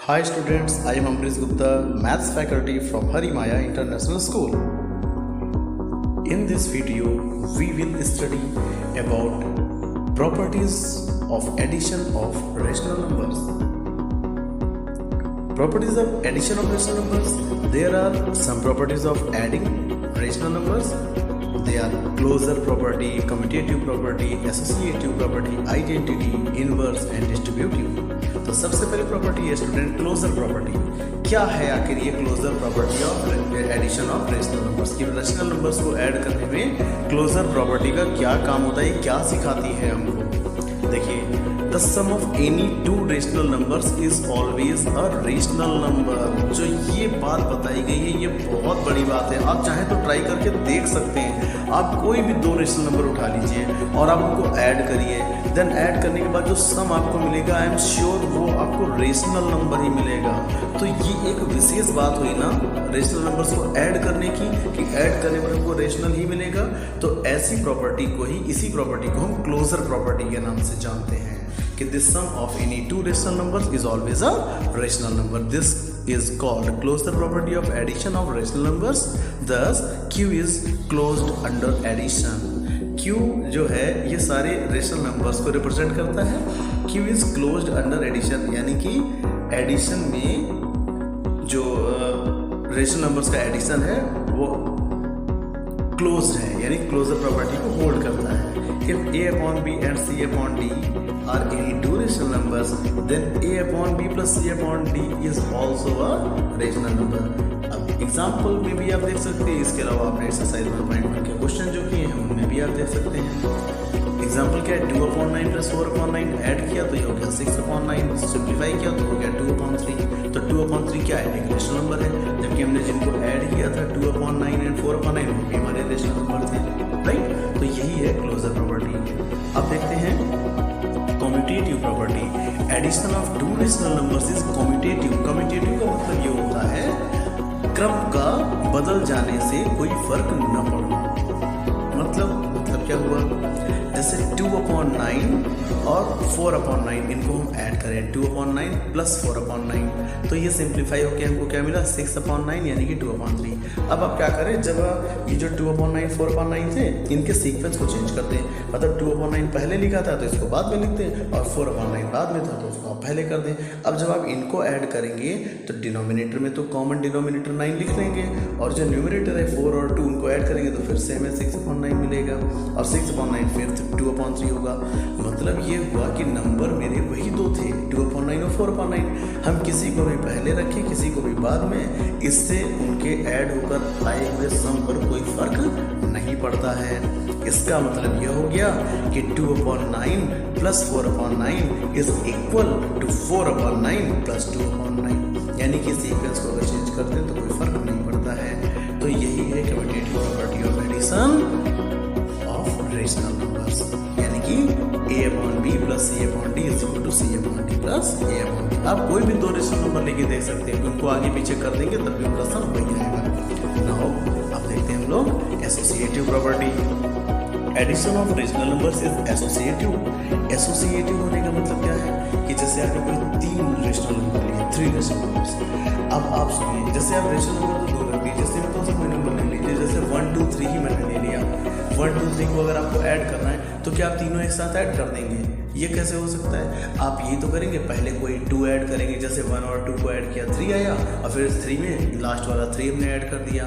Hi students, I am Ambrish Gupta, Maths faculty from Hari Maya International School. In this video, we will study about properties of addition of rational numbers. Properties of addition of rational numbers. There are some properties of adding rational numbers. They are closure property, commutative property, associative property, identity, inverse and distributive. तो सबसे पहली property है student closure property. क्या है आखिर ये closure property of addition of rational numbers? की rational numbers को ऐड करने में क्लोजर प्रॉपर्टी का क्या काम होता है, क्या सिखाती है हमको? देखिए, the sum of any two rational numbers is always a rational number. जो ये बात बताई गई है ये बहुत बड़ी बात है। आप चाहे तो ट्राई करके देख सकते हैं। आप कोई भी दो रेशनल नंबर उठा लीजिए और आप उनको ऐड करिए, देन ऐड करने के बाद जो सम आपको मिलेगा आई एम श्योर वो आपको रेशनल नंबर ही मिलेगा। तो ये एक विशेष बात हुई ना रेशनल नंबर्स को ऐड करने की, कि ऐड करने पर हमको रेशनल ही मिलेगा। तो ऐसी प्रॉपर्टी को ही, इसी प्रॉपर्टी को हम क्लोजर प्रॉपर्टी के नाम से जानते हैं कि this sum of any two rational numbers is always a rational number. This is called closure property of addition of rational numbers. Thus Q is closed under addition. Q जो है ये सारे रेशनल नंबर्स को represent करता है। Q is closed under addition, यानी कि addition में जो रेशनल नंबर्स का एडिशन है वो क्लोज्ड है, यानी क्लोजर प्रॉपर्टी को होल्ड करता है। If A upon B and C upon D are any two rational numbers, then A upon B plus C upon D is also a rational number. अब example में भी आप देख सकते हैं, इसके अलावा आपने एक्सरसाइज 1.1 के क्वेश्चन जो किए हैं उनमें भी आप देख सकते हैं। एग्जाम्पल क्या है, 2/9 प्लस 4/9 ऐड किया तो ये हो गया 6/9, सिंप्लीफाई किया तो हो गया 2/3। तो 2/3 क्या है, एक रेशनल नंबर है, जबकि हमने जिनको ऐड किया था 2/9 एंड 4/9 वो भी हमारे रेशनल नंबर थे, राइट? तो यही है क्लोजर प्रॉपर्टी। अब देखते हैं commutative property. Addition of two rational numbers is commutative. Commutative का मतलब ये होता है क्रम का बदल जाने से कोई फर्क न पड़ना। मतलब क्या हुआ, जैसे 2/9 और 4/9 इनको हम ऐड करें, 2/9 प्लस 4/9, तो ये सिंप्लीफाई होकर हमको क्या मिला, 6/9 यानी कि 2/3। अब आप क्या करें, जब ये जो 2/9 4/9 थे इनके सीक्वेंस को चेंज करते हैं। मतलब 2/9 पहले लिखा था तो इसको बाद में लिखते हैं, और 4/9 बाद में था तो उसको आप पहले कर दें। अब जब आप इनको ऐड करेंगे तो डिनोमिनेटर में तो कॉमन डिनोमिनेटर 9 लिख लेंगे, और जो न्यूमरेटर है 4 और 2 उनको ऐड करेंगे तो फिर सेम है 6/9 मिलेगा, और 6/9 फिर 2/3 होगा। मतलब ये हुआ कि नंबर मेरे वही दो थे, 2/9 और 4/9। हम किसी को भी पहले रखें किसी को भी बाद में, इससे उनके ऐड होकर आए हुए सम पर कोई फर्क नहीं पड़ता है। इसका मतलब यह हो गया कि 2/9 plus 4/9 is equal to 4/9 plus 2/9, यानी कि सीक्वेंस को अगर चेंज करते हैं तो कोई फर्क नहीं पड़ता है। तो यही है commutative property of addition of rational numbers, यानी कि A/B plus C/D is equal to C/D plus A/B। आप कोई भी दो रेशनल नंबर लेके देख सकते हैं, उनको आगे पीछे कर देंगे तब भी उनका सम वही आएगा। नाउ अब देखते हैं हम लोग associative property. Addition of rational numbers is associative. Associative होने का मतलब क्या है कि जैसे आपने कोई 3 रेशनल नंबर लिए, 3 रेशनल नंबर्स। अब आप सुनिए, जैसे आप रेशनल नंबर तो 2 रख लीजिए, जैसे तो कोई नंबर ले लीजिए, जैसे 1 2 3 ही मैंने ले लिया। 1 2 3 को अगर आपको ऐड करना है तो क्या आप तीनों एक साथ ऐड कर देंगे? ये कैसे हो सकता है? आप यही तो करेंगे, पहले कोई 2 ऐड करेंगे, जैसे 1 और 2 को ऐड किया 3 आया, और फिर 3 में लास्ट वाला 3 हमने ऐड कर दिया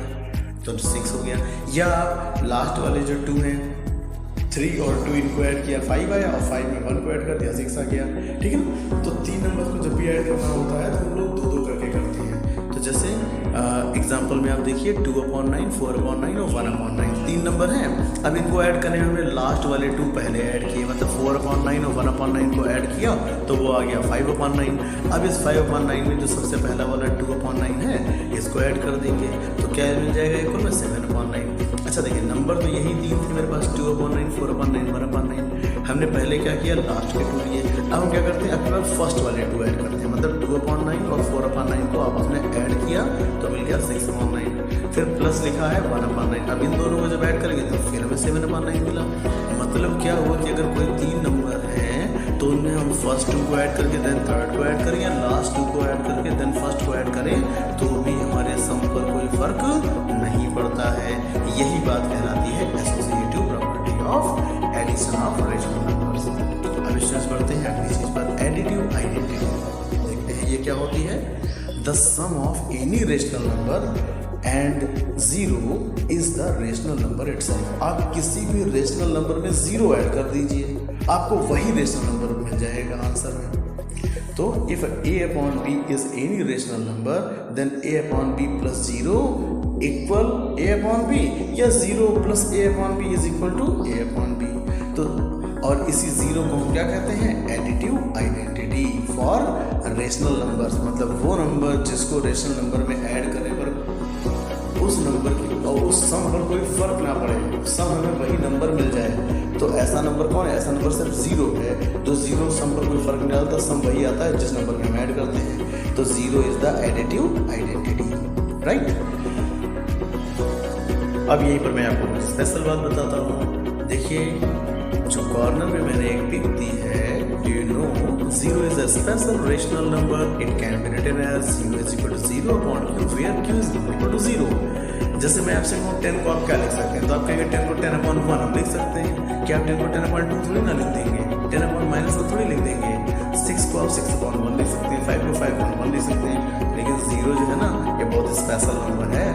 तो 6 हो गया। या आप लास्ट वाले जो 2 हैं 3 और 2 इनको ऐड किया 5 आया, और 5 में 1 को ऐड कर दिया 6 आ गया, ठीक है ना? तो 3 नंबर को जब भी ऐड करना होता है तो हम लोग 2 करके करते हैं। तो जैसे एग्जाम्पल में आप देखिए 2/9 4/9 और 1/9 3 नंबर हैं। अब इनको ऐड करने में हमने लास्ट वाले 2 पहले ऐड किए, मतलब 4/9 और 1/9 को ऐड किया तो वो आ गया 5/9। अब इस 5/9 में जो सबसे पहला वाला 2/9 है इसको ऐड कर देंगे तो क्या मिल जाएगा इक्वल में 7/9। अच्छा देखिए, नंबर तो यही 3 थे मेरे पास, 2/9 4/9 1/9। हमने पहले क्या किया, लास्ट के 2 लिए। अब हम क्या करते हैं, अपने पास फर्स्ट वाले 2 ऐड करते हैं, मतलब 2/9 और 4/9 को आपस में ऐड किया तो मिल गया 6/9। फिर प्लस लिखा है 1/9। अब इन दोनों को जब ऐड करेंगे तो फिर हमें 7/9 मिला। मतलब क्या हुआ कि अगर कोई 3 नंबर है तो उनमें हम फर्स्ट 2 को ऐड करके देन थर्ड को ऐड करेंगे, लास्ट 2 को को ऐड करके देन फर्स्ट को ऐड करें तो भी हमारे सम पर कोई फर्क नहीं पड़ता है। यही बात कहलाती है associative property of addition of rational numbers. अब स्टूडेंट्स बढ़ते हैं अगली चीज पर, एडिटिव आइडेंटिटी। देखते हैं ये क्या होती है। The sum of any rational number and zero is the rational number itself. आप किसी भी रेशनल नंबर में जीरो ऐड कर दीजिए, आपको वही रेशनल नंबर मिल जाएगा आंसर में। तो if a upon b is any rational number then a upon b plus 0 equal a upon b, या 0 plus a upon b is equal to a upon b। तो और इसी जीरो को हम क्या कहते हैं, additive identity for rational numbers. मतलब वो नंबर जिसको रेशनल नंबर में ऐड करने पर उस नंबर की और उस सम पर कोई फर्क ना पड़े, सम हमें वही नंबर मिल जाए। तो ऐसा नंबर कौन है, ऐसा नंबर सिर्फ जीरो है। तो जीरो सम पर कोई फर्क नहीं डालता, सम वही आता है जिस नंबर में हम ऐड करते हैं। तो zero is the additive identity, right. अब यहीं पर मैं आपको स्पेशल बात बताता हूँ। देखिए जो कॉर्नर में मैंने एक पिक दी है, do you know zero is a special rational number. It can be written as zero is equal to zero upon q where q is equal to zero. जैसे मैं आपसे कहूँ 10 को आप क्या लिख सकते हैं, तो आप कहेंगे 10 को 10 अपॉन 1 हम लिख सकते हैं। क्या आप 10 को 10 अपॉन 2 थोड़ी ना लिख देंगे, 10 अपॉन -1 थोड़ी लिख देंगे। 6 को आप 6 अपॉन 1 लिख सकते हैं, 5 को 5 अपॉन 1 लिख सकते हैं। लेकिन जीरो जो है ना, ये बहुत स्पेशल नंबर है।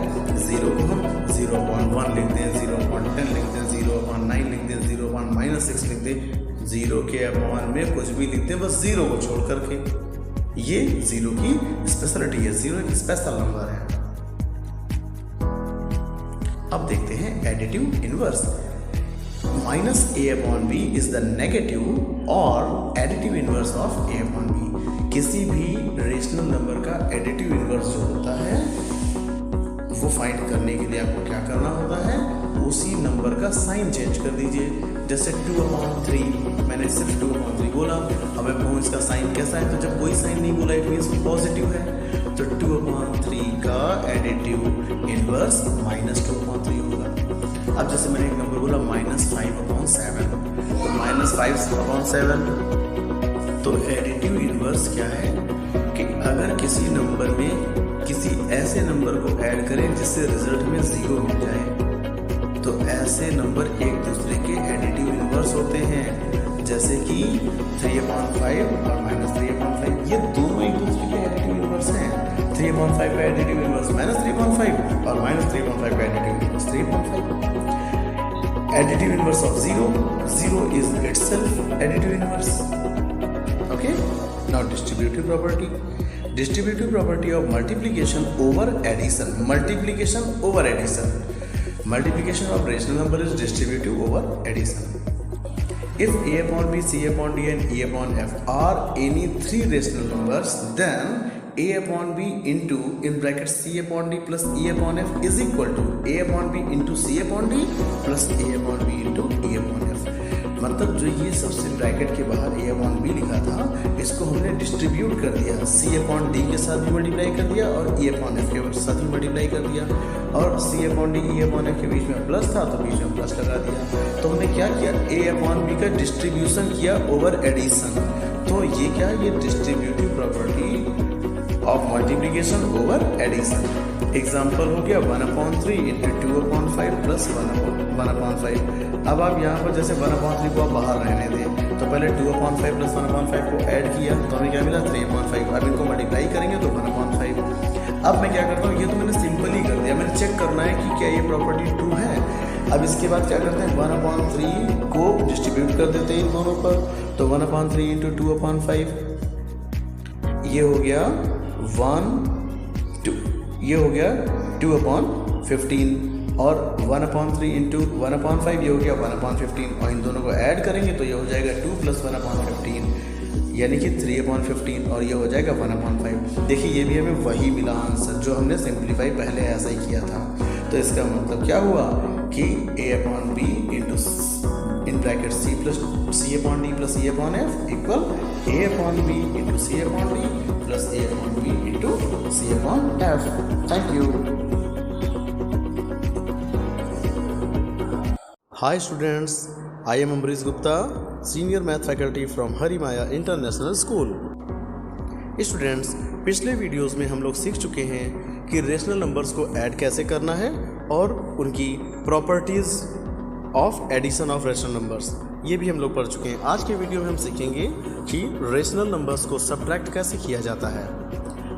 जीरो को हम 0 अपॉन 1 लिख दें, 0 अपॉन 10 लिख दें, 0 अपॉन 9 लिख दें, 0 अपॉन -6 लिख दें। जीरो के अपॉन में कुछ भी लिख दें, बस जीरो को छोड़ करके। ये जीरो की स्पेशलिटी है, जीरो एक स्पेशल नंबर है। अब देखते हैं additive inverse. Minus A upon B is the negative और additive inverse of A upon B. किसी भी रेशनल नंबर का एडिटिव इनवर्स जो होता है वो फाइंड करने के लिए आपको क्या करना होता है, उसी नंबर का साइन चेंज कर दीजिए। जैसे 2/3, मैंने सिर्फ 2/3 बोला, अब मैं कहूँ इसका साइन कैसा है, तो जब कोई साइन नहीं बोला इट मीन्स पॉजिटिव है। तो 2/3 का एडिटिव इनवर्स -2/3 होगा। अब जैसे मैंने एक नंबर बोला -5/7, तो -5/7, तो एडिटिव इनवर्स क्या है कि अगर किसी नंबर में किसी ऐसे नंबर को ऐड करें जिससे रिजल्ट में 0 मिल जाए, तो ऐसे नंबर एक दूसरे के एडिटिव इनवर्स होते हैं। जैसे कि 3/5 और -3/5, ये दोनों एक दूसरे के एडिटिव इनवर्स हैं। 3/5 का एडिटिव इनवर्स -3/5 और -3/5 का additive inverse 3/5। Additive inverse of 0, 0 is itself additive inverse. Okay, now distributive property. Distributive property of multiplication over addition. Multiplication over addition. Multiplication of rational number is distributive over addition. If a upon b, c upon d and e upon f are any three rational numbers, then a upon b into in bracket c upon d plus e upon f is equal to a upon b into c upon d plus a upon b into e upon f. मतलब जो ये सबसे bracket के बाहर a upon b लिखा था, इसको हमने डिस्ट्रीब्यूट कर दिया, c अपॉन d के साथ भी मल्टीप्लाई कर दिया और e अपॉन f के साथ भी मल्टीप्लाई कर दिया। और c upon d e upon f के बीच में प्लस था तो बीच में प्लस लगा दिया। तो हमने क्या किया, a अपॉन b का डिस्ट्रीब्यूशन किया ओवर एडिशन। तो ये क्या, ये distributive property of multiplication over addition. Example हो गया 1/3 इंटू 2/5 प्लस 1/5। अब आप यहाँ पर जैसे 1/3 को आप बाहर रहने दें, तो पहले 2/5 प्लस 1/5 को ऐड किया तो हमें क्या मिला 3/5। अब इनको मल्टीप्लाई करेंगे तो 1/5। अब मैं क्या करता हूँ, ये तो मैंने सिंपल ही कर दिया, मैंने चेक करना है कि क्या ये प्रॉपर्टी ट्रू है। अब इसके बाद क्या करते हैं, 1/3 को डिस्ट्रीब्यूट कर देते हैं इन दोनों पर। तो 1/3 इंटू 2/5, ये हो गया 1, 2, ये हो गया 2/15 और 1/3 इंटू 1/5 ये हो गया 1/15 और इन दोनों को ऐड करेंगे तो ये हो जाएगा 2 + 1/15 यानी कि 3/15 और ये हो जाएगा 1/5। देखिए ये भी हमें वही मिला आंसर जो हमने सिंप्लीफाई पहले ऐसा ही किया था। तो इसका मतलब क्या हुआ कि a upon b into in bracket c upon d plus e upon f equal a upon b into c upon d plus a upon b into c upon f। Thank you. Hi students, I am Ambrish Gupta, Senior Math Faculty from Hari Maya International School. Students, पिछले videos में हम लोग सीख चुके हैं कि rational numbers को add कैसे करना है और उनकी properties of addition of rational numbers, ये भी हम लोग पढ़ चुके हैं। आज के वीडियो में हम सीखेंगे कि रेशनल नंबर्स को सब्ट्रैक्ट कैसे किया जाता है।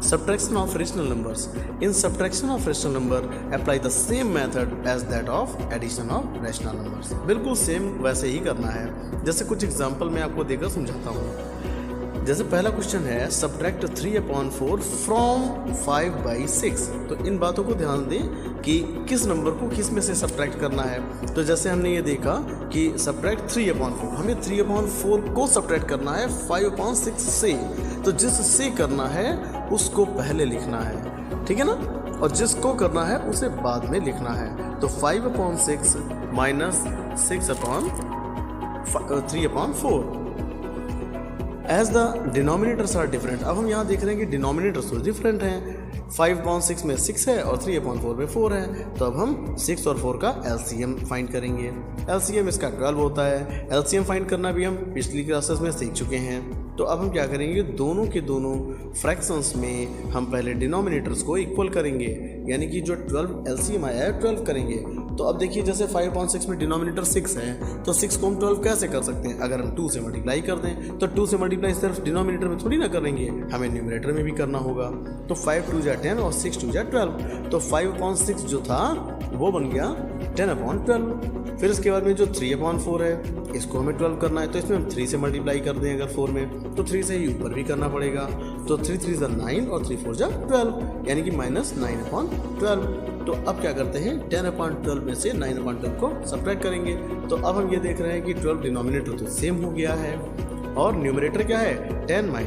Subtraction of rational numbers. In subtraction of rational number, apply the same method as that of addition of rational numbers. बिल्कुल सेम वैसे ही करना है। जैसे कुछ एग्जांपल मैं आपको देकर समझाता हूँ। जैसे पहला क्वेश्चन है सब्ट्रैक्ट 3/4 फ्रॉम 5/6। तो इन बातों को ध्यान दें कि किस नंबर को किस में से सब्ट्रैक्ट करना है। तो जैसे हमने ये देखा कि सब्ट्रैक्ट 3/4, हमें 3/4 को सब्ट्रैक्ट करना है 5/6 से। तो जिससे करना है उसको पहले लिखना है, ठीक है ना, और जिसको करना है उसे बाद में लिखना है। तो 5/6 minus 6/3/4 as the denominators are different. अब हम यहाँ देख रहे हैं कि डिनोमिनेटर्स तो डिफरेंट हैं। 5/6 में 6 है और 3/4 में 4 है। तो अब हम 6 और 4 का एलसीएम फाइंड करेंगे। एलसीएम इसका 12 होता है। एलसीएम फाइंड करना भी हम पिछली क्लासेस में सीख चुके हैं। तो अब हम क्या करेंगे, दोनों के दोनों फ्रैक्शंस में हम पहले डिनोमिनेटर्स को इक्वल करेंगे, यानी कि जो 12 एलसीएम आया है 12 करेंगे। तो अब देखिए जैसे 5/6 में डिनोमिनेटर 6 है, तो 6 को हम 12 कैसे कर सकते हैं? अगर हम 2 से मल्टीप्लाई कर दें तो 2 से मल्टीप्लाई सिर्फ डिनोमिनेटर में थोड़ी ना करेंगे, हमें न्यूमरेटर में भी करना होगा। तो 5 2 = 10 और 6 2 = 12। तो 5/6 जो था वो बन गया 10/12। फिर इसके बाद में जो 3/4 है इसको हमें 12 करना है। तो इसमें हम 3 से मल्टीप्लाई कर दें अगर 4 में, तो 3 से ही ऊपर भी करना पड़ेगा। तो 3 3 = 9 और 3 4 = 12, यानी कि -9/12। तो अब क्या करते हैं, 10/12 में से 9/12 को सब्ट्रैक्ट करेंगे। तो अब हम ये देख रहे हैं कि 12 डिनोमिनेटर तो सेम हो गया है और न्यूमरेटर क्या है 10 - 9।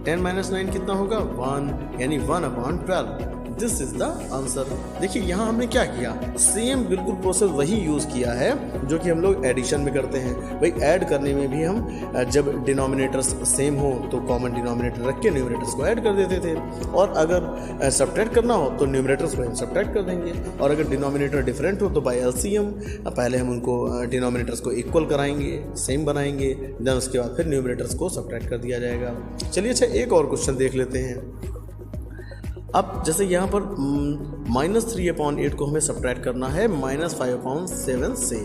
10 - 9 कितना होगा 1, यानी 1/12। This is the answer. देखिए यहाँ हमने क्या किया, सेम बिल्कुल प्रोसेस वही यूज़ किया है जो कि हम लोग एडिशन में करते हैं। भाई ऐड करने में भी हम जब डिनोमिनेटर्स सेम हो तो कॉमन डिनोमिनेटर रख के न्यूमरेटर्स को ऐड कर देते थे, और अगर सब्ट्रैक्ट करना हो तो न्यूमरेटर्स को हम सब्ट्रैक्ट कर देंगे, और अगर डिनोमिनेटर डिफरेंट हो तो बाय एलसीएम पहले हम उनको डिनोमिनेटर्स को इक्वल कराएंगे, सेम बनाएंगे, देन उसके बाद फिर न्यूमरेटर्स को सब्ट्रैक्ट कर दिया जाएगा। चलिए अच्छा एक और क्वेश्चन देख लेते हैं। अब जैसे यहाँ पर -3/8 को हमें सब्ट्रैक्ट करना है -5/7 से।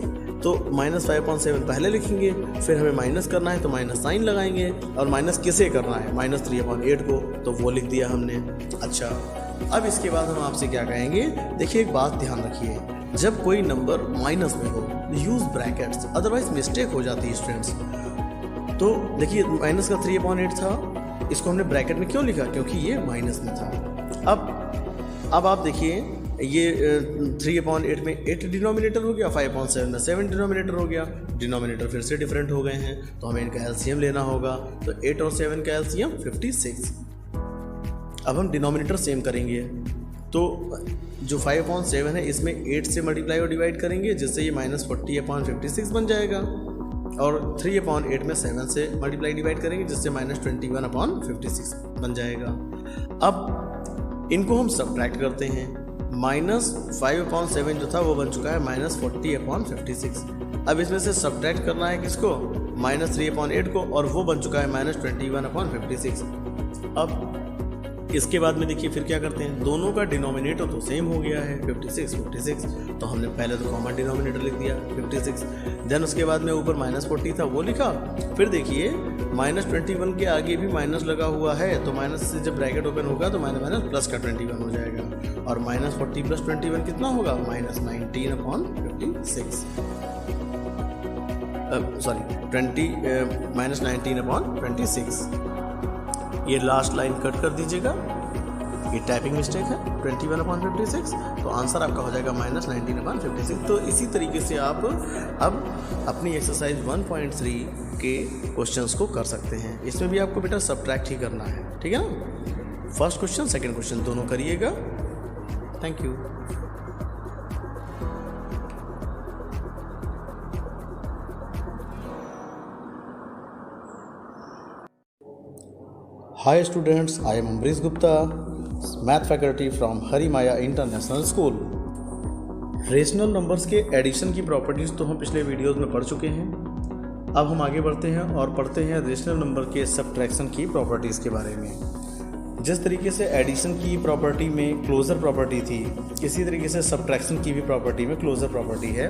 तो -5/7 पहले लिखेंगे, फिर हमें माइनस करना है तो माइनस साइन लगाएंगे, और माइनस किसे करना है -3/8 को, तो वो लिख दिया हमने। अच्छा अब इसके बाद हम आपसे क्या कहेंगे, देखिए एक बात ध्यान रखिए, जब कोई नंबर माइनस में हो यूज़ ब्रैकेट्स, अदरवाइज मिस्टेक हो जाती है स्टूडेंट्स। तो देखिए माइनस का 3/8 था, इसको हमने ब्रैकेट में क्यों लिखा, क्योंकि ये माइनस में था। अब आप देखिए ये 3/8 में 8 डिनोमिनेटर हो गया, 5/7 में 7 डिनोमिनेटर हो गया। डिनोमिनेटर फिर से डिफरेंट हो गए हैं, तो हमें इनका एलसीएम लेना होगा। तो 8 और 7 का एलसीएम 56। अब हम डिनोमिनेटर सेम करेंगे, तो जो 5/7 है इसमें 8 से मल्टीप्लाई और डिवाइड करेंगे, जिससे ये -40/56 बन जाएगा, और 3/8 में 7 से मल्टीप्लाई डिवाइड करेंगे, जिससे -21/56 बन जाएगा। अब इनको हम सब्ट्रैक्ट करते हैं। -5/7 जो था वो बन चुका है -40/56। अब इसमें से सब्ट्रैक्ट करना है किसको, -3/8 को, और वो बन चुका है -21/56। अब इसके बाद में देखिए फिर क्या करते हैं, दोनों का डिनोमिनेटर तो सेम हो गया है 56, तो हमने पहले तो कॉमन डिनोमिनेटर लिख दिया 56। देन उसके बाद में ऊपर -40 था वो लिखा। फिर देखिए -21 के आगे भी माइनस लगा हुआ है, तो माइनस से जब ब्रैकेट ओपन होगा तो माइनस प्लस का 21 हो जाएगा, और -40 + 21 कितना होगा -19/56। -19/26। ये लास्ट लाइन कट कर दीजिएगा, ये टाइपिंग मिस्टेक है, 21/56। तो आंसर आपका हो जाएगा -19/56। तो इसी तरीके से आप अब अपनी एक्सरसाइज 1.3 के क्वेश्चंस को कर सकते हैं। इसमें भी आपको बेटा सब्ट्रैक्ट ही करना है, ठीक है ना। फर्स्ट क्वेश्चन सेकंड क्वेश्चन दोनों करिएगा। Thank you. Hi students, I am Ambrish Gupta, math faculty from Hari Maya International School. Rational numbers के एडिशन की प्रॉपर्टीज़ तो हम पिछले वीडियोस में पढ़ चुके हैं। अब हम आगे बढ़ते हैं और पढ़ते हैं रेशनल नंबर के सब्ट्रैक्शन की प्रॉपर्टीज़ के बारे में। जिस तरीके से एडिशन की प्रॉपर्टी में क्लोजर प्रॉपर्टी थी, इसी तरीके से सब्ट्रैक्शन की भी प्रॉपर्टी में क्लोजर प्रॉपर्टी है।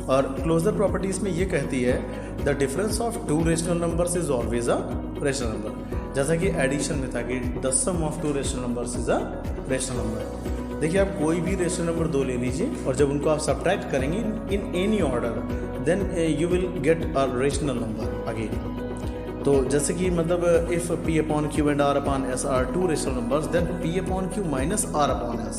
और क्लोजर प्रॉपर्टी इसमें ये कहती है the difference of two rational numbers is always a rational number. जैसा कि एडिशन में था कि the sum of two rational numbers is a rational number. देखिए, आप कोई भी रेशनल नंबर दो ले लीजिए और जब उनको आप सब्ट्रैक्ट करेंगे in any order, then you will get a rational number again. तो जैसे कि मतलब if P upon Q and R upon S are two rational numbers, then P upon Q minus R upon S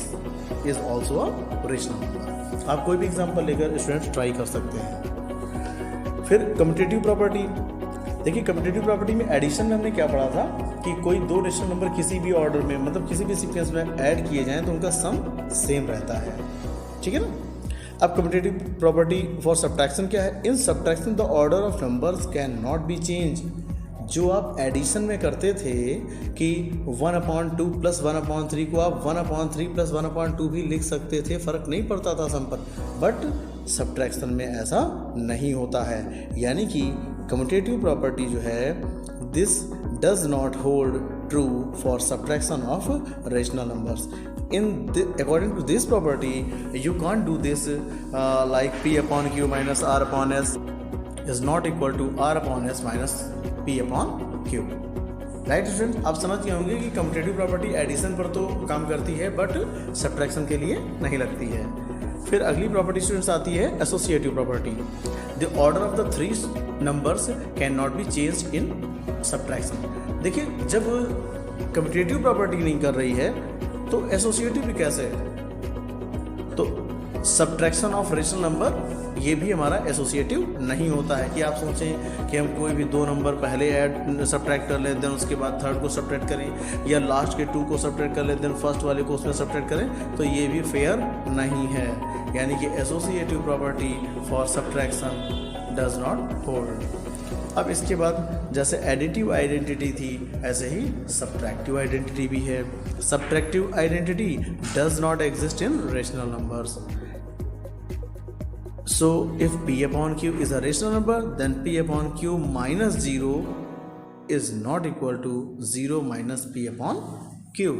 is also a rational number. आप कोई भी example लेकर students try कर सकते हैं। फिर कम्यूटेटिव प्रॉपर्टी। देखिए, कम्यूटेटिव प्रॉपर्टी में एडिशन में हमने क्या पढ़ा था कि कोई दो रेशनल नंबर किसी भी ऑर्डर में, मतलब किसी भी सीक्वेंस में ऐड किए जाएँ तो उनका सम सेम रहता है। ठीक है ना। अब कम्यूटेटिव प्रॉपर्टी फॉर सब्ट्रैक्शन क्या है? In subtraction the order of numbers can not be change. जो आप एडिशन में करते थे कि 1/2 प्लस 1/3 को आप 1/3 प्लस 1/2 भी लिख सकते थे, फ़र्क नहीं पड़ता था सम पर। बट सब्ट्रैक्शन में ऐसा नहीं होता है, यानी कि कम्यूटेटिव प्रॉपर्टी जो है this does not hold true for subtraction of rational numbers. According to this property, you can't do this like P upon Q minus R upon S is not equal to R upon S minus P upon Q। Right student, आप समझ गए होंगे कि commutative property addition पर तो काम करती है बट सब्ट्रैक्शन के लिए नहीं लगती है। फिर अगली प्रॉपर्टी स्टूडेंट्स आती है associative property. The order of the three numbers can not be changed in subtraction. देखिए, जब कम्यूटेटिव प्रॉपर्टी नहीं कर रही है तो एसोसिएटिव भी कैसे है? तो सब्ट्रैक्शन ऑफ रेशनल नंबर ये भी हमारा एसोसिएटिव नहीं होता है कि आप सोचें कि हम कोई भी दो नंबर पहले ऐड सब्ट्रैक्ट कर लें, देन उसके बाद थर्ड को सब्ट्रैक्ट करें, या लास्ट के 2 को सब्ट्रैक्ट कर लें, देन फर्स्ट वाले को उसमें सब्ट्रैक्ट करें, तो ये भी फेयर नहीं है। यानी कि associative property for subtraction does not hold. अब इसके बाद जैसे एडिटिव आइडेंटिटी थी, ऐसे ही सब्ट्रैक्टिव आइडेंटिटी भी है। Subtractive identity does not exist in rational numbers. So if P upon Q is a rational number, then P upon Q minus 0 is not equal to 0 minus P upon Q.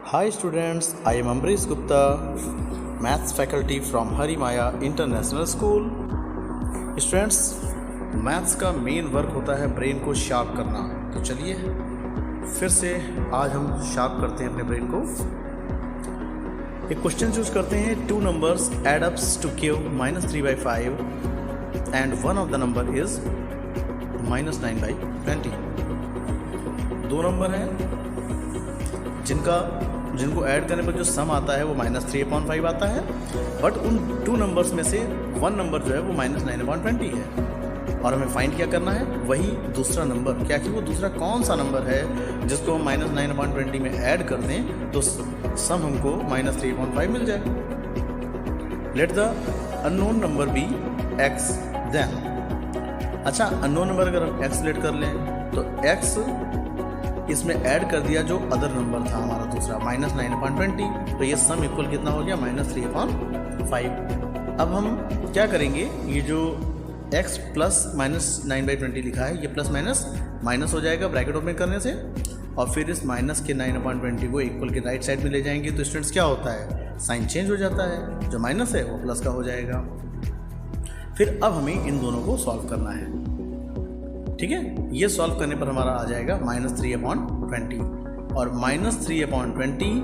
Hi students, I am Ambrish Gupta, Maths faculty from Hari Maya International School. Students, maths का main work होता है brain को sharp करना। तो चलिए फिर से आज हम शार्प करते हैं अपने ब्रेन को। एक क्वेश्चन चूज करते हैं। 2 numbers add ups to Q -3/5 and one of the number is -9/20। 2 number हैं जिनको ऐड करने पर जो सम आता है वो -3/5 आता है, बट उन 2 नंबर्स में से 1 नंबर जो है वो -9/20 है। और हमें फाइंड क्या करना है? वही दूसरा नंबर। क्या कि वो दूसरा कौन सा नंबर है जिसको हम -9/20 में ऐड कर दें तो सम हमको -3/5 मिल जाए। Let the unknown number be x then. अच्छा, अननोन नंबर अगर हम x लेट कर लें तो x इसमें ऐड कर दिया जो अदर नंबर था हमारा दूसरा -9/20, तो ये सम इक्वल कितना हो गया? -3/5। अब हम क्या करेंगे? ये जो x प्लस -9/20 लिखा है, ये प्लस माइनस हो जाएगा ब्रैकेट ओपन करने से, और फिर इस माइनस के 9/20 को इक्वल के राइट साइड में ले जाएंगे तो स्टूडेंट्स क्या होता है? साइन चेंज हो जाता है, जो माइनस है वो प्लस का हो जाएगा। फिर अब हमें इन दोनों को सॉल्व करना है। ठीक है, ये सॉल्व करने पर हमारा आ जाएगा -3/20, और -3/20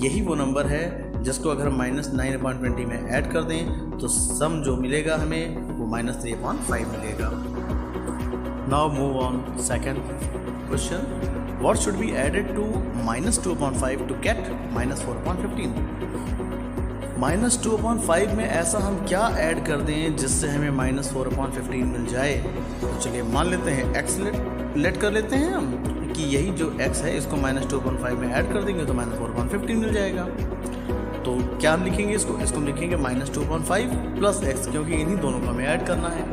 यही वो नंबर है जिसको अगर हम -9/20 में ऐड कर दें तो सम जो मिलेगा हमें वो -3/5 मिलेगा। Now move on second question. What should be added to -2/5 to get -4/15? -2/5 में ऐसा हम क्या ऐड कर दें जिससे हमें -4/15 मिल जाए? तो चलिए मान लेते हैं x लेट कर लेते हैं हम कि यही जो x है इसको -2/5 में ऐड कर देंगे तो -4/15 मिल जाएगा। तो क्या हम लिखेंगे? इसको हम लिखेंगे -2/5 प्लस x, क्योंकि इन्हीं दोनों को हमें ऐड करना है,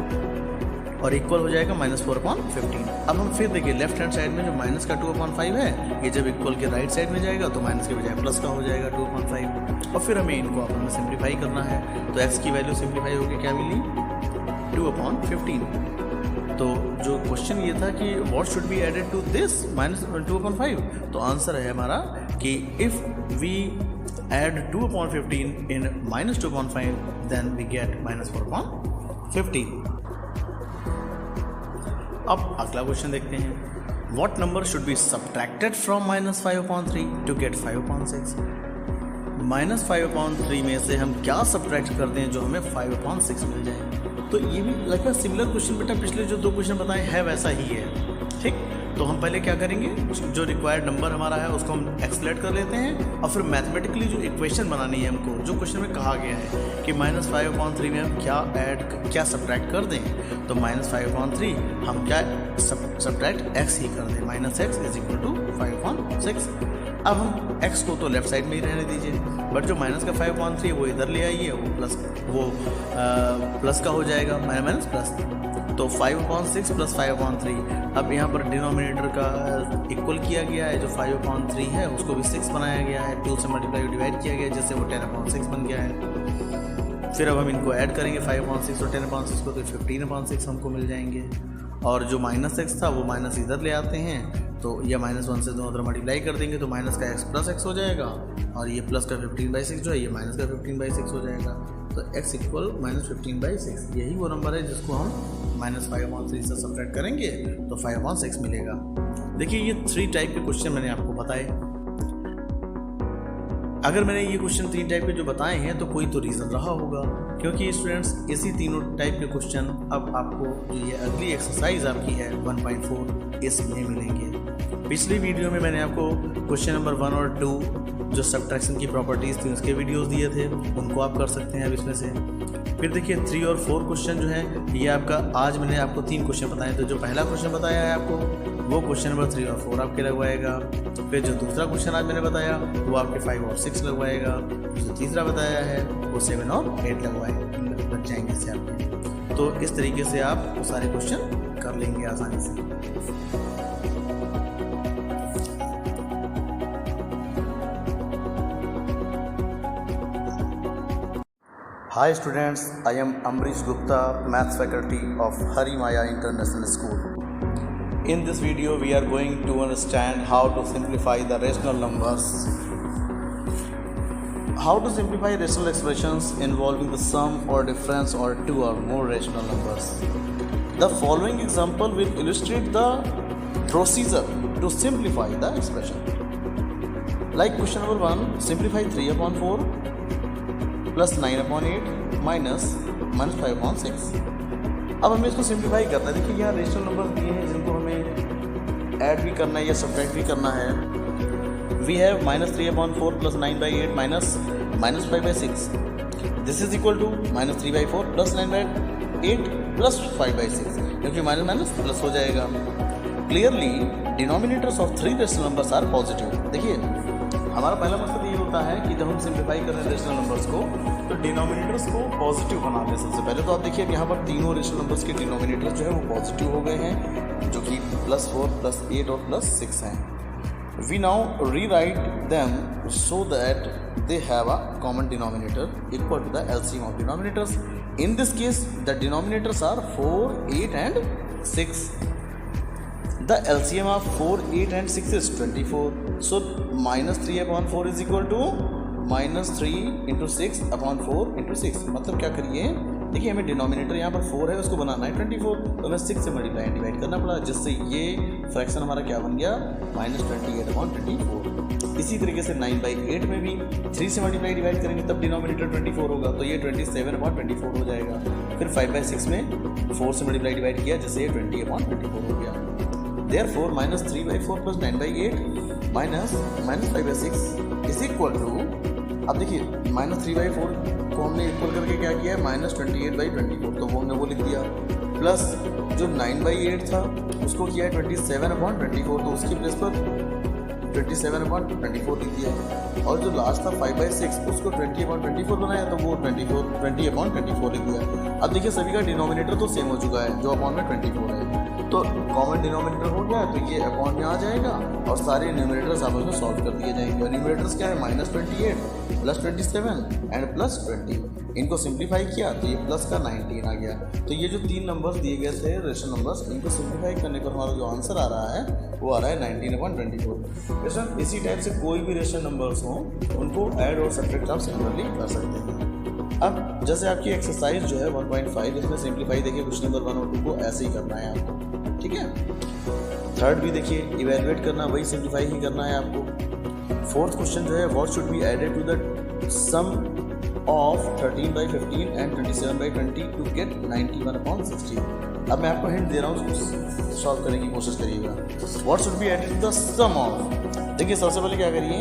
और इक्वल हो जाएगा -4/15। अब हम फिर देखिए लेफ्ट हैंड साइड में जो माइनस का 2/5 है, ये जब इक्वल के राइट साइड में जाएगा तो माइनस के बजाय प्लस का हो जाएगा 2/5, और फिर हमें इनको आपस में सिंप्लीफाई करना है। तो x की वैल्यू सिंप्लीफाई होगी, क्या मिली 2/15। तो जो क्वेश्चन ये था कि what should be added to this -2/5, तो आंसर है हमारा कि if we add 2/15 in -2/5 then we get -4/15। अब अगला क्वेश्चन देखते हैं, what number should be subtracted from -5/3 to get 5/6। -5/3 में से हम क्या सब्ट्रैक्ट कर दें जो हमें 5/6 मिल जाए। तो ये भी लगभग सिमिलर क्वेश्चन बेटा पिछले जो 2 क्वेश्चन बताए हैं वैसा ही है, ठीक। तो हम पहले क्या करेंगे, जो रिक्वायर्ड नंबर हमारा है उसको हम एक्सलेट कर लेते हैं और फिर मैथमेटिकली जो इक्वेशन बनानी है हमको, जो क्वेश्चन में कहा गया है कि -5/3 में हम क्या सब्ट्रैक्ट कर दें। तो -5/3 हम क्या सब्ट्रैक्ट x ही कर दें, -x = 5/6। अब हम x को तो लेफ्ट साइड में ही रहने दीजिए, बट जो माइनस का 5/3 है वो इधर ले आइए, वो प्लस का हो जाएगा, माइनस प्लस। तो 5/6 + 5/3। अब यहाँ पर डिनोमिनेटर का इक्वल किया गया है, जो 5/3 है उसको भी 6 बनाया गया है, 2 से मल्टीप्लाई डिवाइड किया गया है, जिससे वो 10/6 बन गया है। फिर अब हम इनको ऐड करेंगे 5/6 और 10/6 को, तो 15/6 हमको मिल जाएंगे। और जो -x था वो माइनस इधर ले आते हैं, तो यह -1 से दोनों तरफ मल्टीप्लाई कर देंगे तो माइनस का x + x हो जाएगा, और ये प्लस का 15/6 जो है ये माइनस का 15/6 हो जाएगा। तो x = -15/6, यही वो नंबर है जिसको हम -5/3 से सब्ट्रैक्ट करेंगे तो 5/6 मिलेगा। देखिए ये 3 टाइप के क्वेश्चन मैंने आपको बताए। अगर मैंने ये क्वेश्चन 3 टाइप के जो बताए हैं तो कोई तो रीज़न रहा होगा, क्योंकि स्टूडेंट्स इसी तीनों टाइप के क्वेश्चन अब आपको जो ये अगली एक्सरसाइज आपकी है 1.4 इसमें मिलेंगे। पिछली वीडियो में मैंने आपको क्वेश्चन नंबर 1 और 2 जो सब्ट्रैक्शन की प्रॉपर्टीज़ थी उसके वीडियोस दिए थे, उनको आप कर सकते हैं अब इसमें से। फिर देखिए 3 और 4 क्वेश्चन जो है ये आपका, आज मैंने आपको 3 क्वेश्चन बताए, तो जो पहला क्वेश्चन बताया है आपको वो क्वेश्चन नंबर 3 और 4 आपके लगवाएगा। फिर जो दूसरा क्वेश्चन आज मैंने बताया वो आपके 5 और 6 लगवाएगा। जो तीसरा बताया है वो 7 और 8 लग जाएंगे इससे आपके। तो इस तरीके से आप वो सारे क्वेश्चन कर लेंगे आसानी से। Hi students, I am Amrish Gupta, Maths faculty of Hari Maya International School. In this video, we are going to understand how to simplify the rational numbers. How to simplify rational expressions involving the sum or difference or 2 or more rational numbers. The following example will illustrate the procedure to simplify the expression. Like question number 1, simplify 3/4 + 9/8 minus -5/6। अब हमें इसको simplify करना है। देखिए यहाँ rational number दिए हैं जिनको हमें ऐड भी करना है या सब्ट्रैक्ट भी करना है। We have -3/4 + 9/8 minus -5/6। This is equal to -3/4 + 9/8 + 5/6, क्योंकि माइनस प्लस हो जाएगा। Clearly denominators of 3 rational numbers are positive. देखिए हमारा पहला मकसद ये होता है कि जब हम सिंप्लीफाई कर रहे हैं रेशनल नंबर्स को तो डिनोमिनेटर्स को पॉजिटिव बना दें सबसे पहले। तो आप देखिए यहाँ पर तीनों रेशनल नंबर्स के डिनोमिनेटर्स जो है वो पॉजिटिव हो गए हैं, जो कि +4 +8 और +6 हैं। We now rewrite them so that they have a common denominator equal to the LCM of denominators. In this case the denominators are 4, 8 and 6. The LCM of 4, 8 and 6 is 24. So -3/4 is equal to -3 × 6/4 × 6। मतलब क्या करिए, देखिए हमें denominator यहाँ पर 4 है उसको बनाना है 24, तो हमें 6 से मल्टीप्लाई डिवाइड करना पड़ा, जिससे ये फ्रैक्शन हमारा क्या बन गया -28/24। इसी तरीके से 9/8 में भी 3 से मल्टीप्लाई डिवाइड करेंगे तब डिनोमिनेटर 24 होगा, तो ये 27/24 हो जाएगा। फिर 5/6 में 4 से मल्टीप्लाई डिवाइड किया जिससे ये 20/24 हो गया। Therefore, -3/4 + 9/8 -5/6 इज इक्वल टू, अब देखिए -3/4 को हमने इक्वल करके क्या किया है -28/24, तो वो हमने वो लिख दिया, प्लस जो 9/8 था उसको किया है 27/24, तो उसकी प्लेस पर 27/24 लिख दिया, और जो लास्ट था 5/6 उसको 20/24 बनाया तो वो 20/24 लिख दिया। अब देखिए सभी का डिनोमिनेटर तो सेम हो चुका है, जो अपॉन में 24 है, तो कॉमन डिनोमिनेटर हो गया, तो ये अपॉन में आ जाएगा और सारे न्यूमरेटर्स आपस में सॉल्व कर दिए जाएंगे। न्यूमरेटर्स क्या है, -28 + 27 एंड +20। इनको सिंप्लीफाई किया तो ये प्लस का 19 आ गया। तो ये जो 3 नंबर्स दिए गए थे रेशनल नंबर्स, इनको सिंप्लीफाई करने पर हमारा जो आंसर आ रहा है वो आ रहा है 19/24। रेशनल इसी टाइप से कोई भी रेशनल नंबर्स हों उनको ऐड और सब्ट्रैक्ट आप सिमिलरली कर सकते हैं। अब जैसे आपकी एक्सरसाइज जो है 1.5, इसमें सिंप्लीफाई देखिए क्वेश्चन नंबर 1 और 2 को ऐसे ही करना है आपको, ठीक है। थर्ड भी देखिए इवेलुएट करना, वही सिंप्लीफाई ही करना है आपको। फोर्थ क्वेश्चन जो है what should be added to the sum of 13/15 and 27/20 to get 91/60। अब मैं आपको हिंट दे रहा हूँ, उसको सॉल्व करने की कोशिश करिएगा। What should be added to the sum of, देखिए सबसे पहले क्या करिए,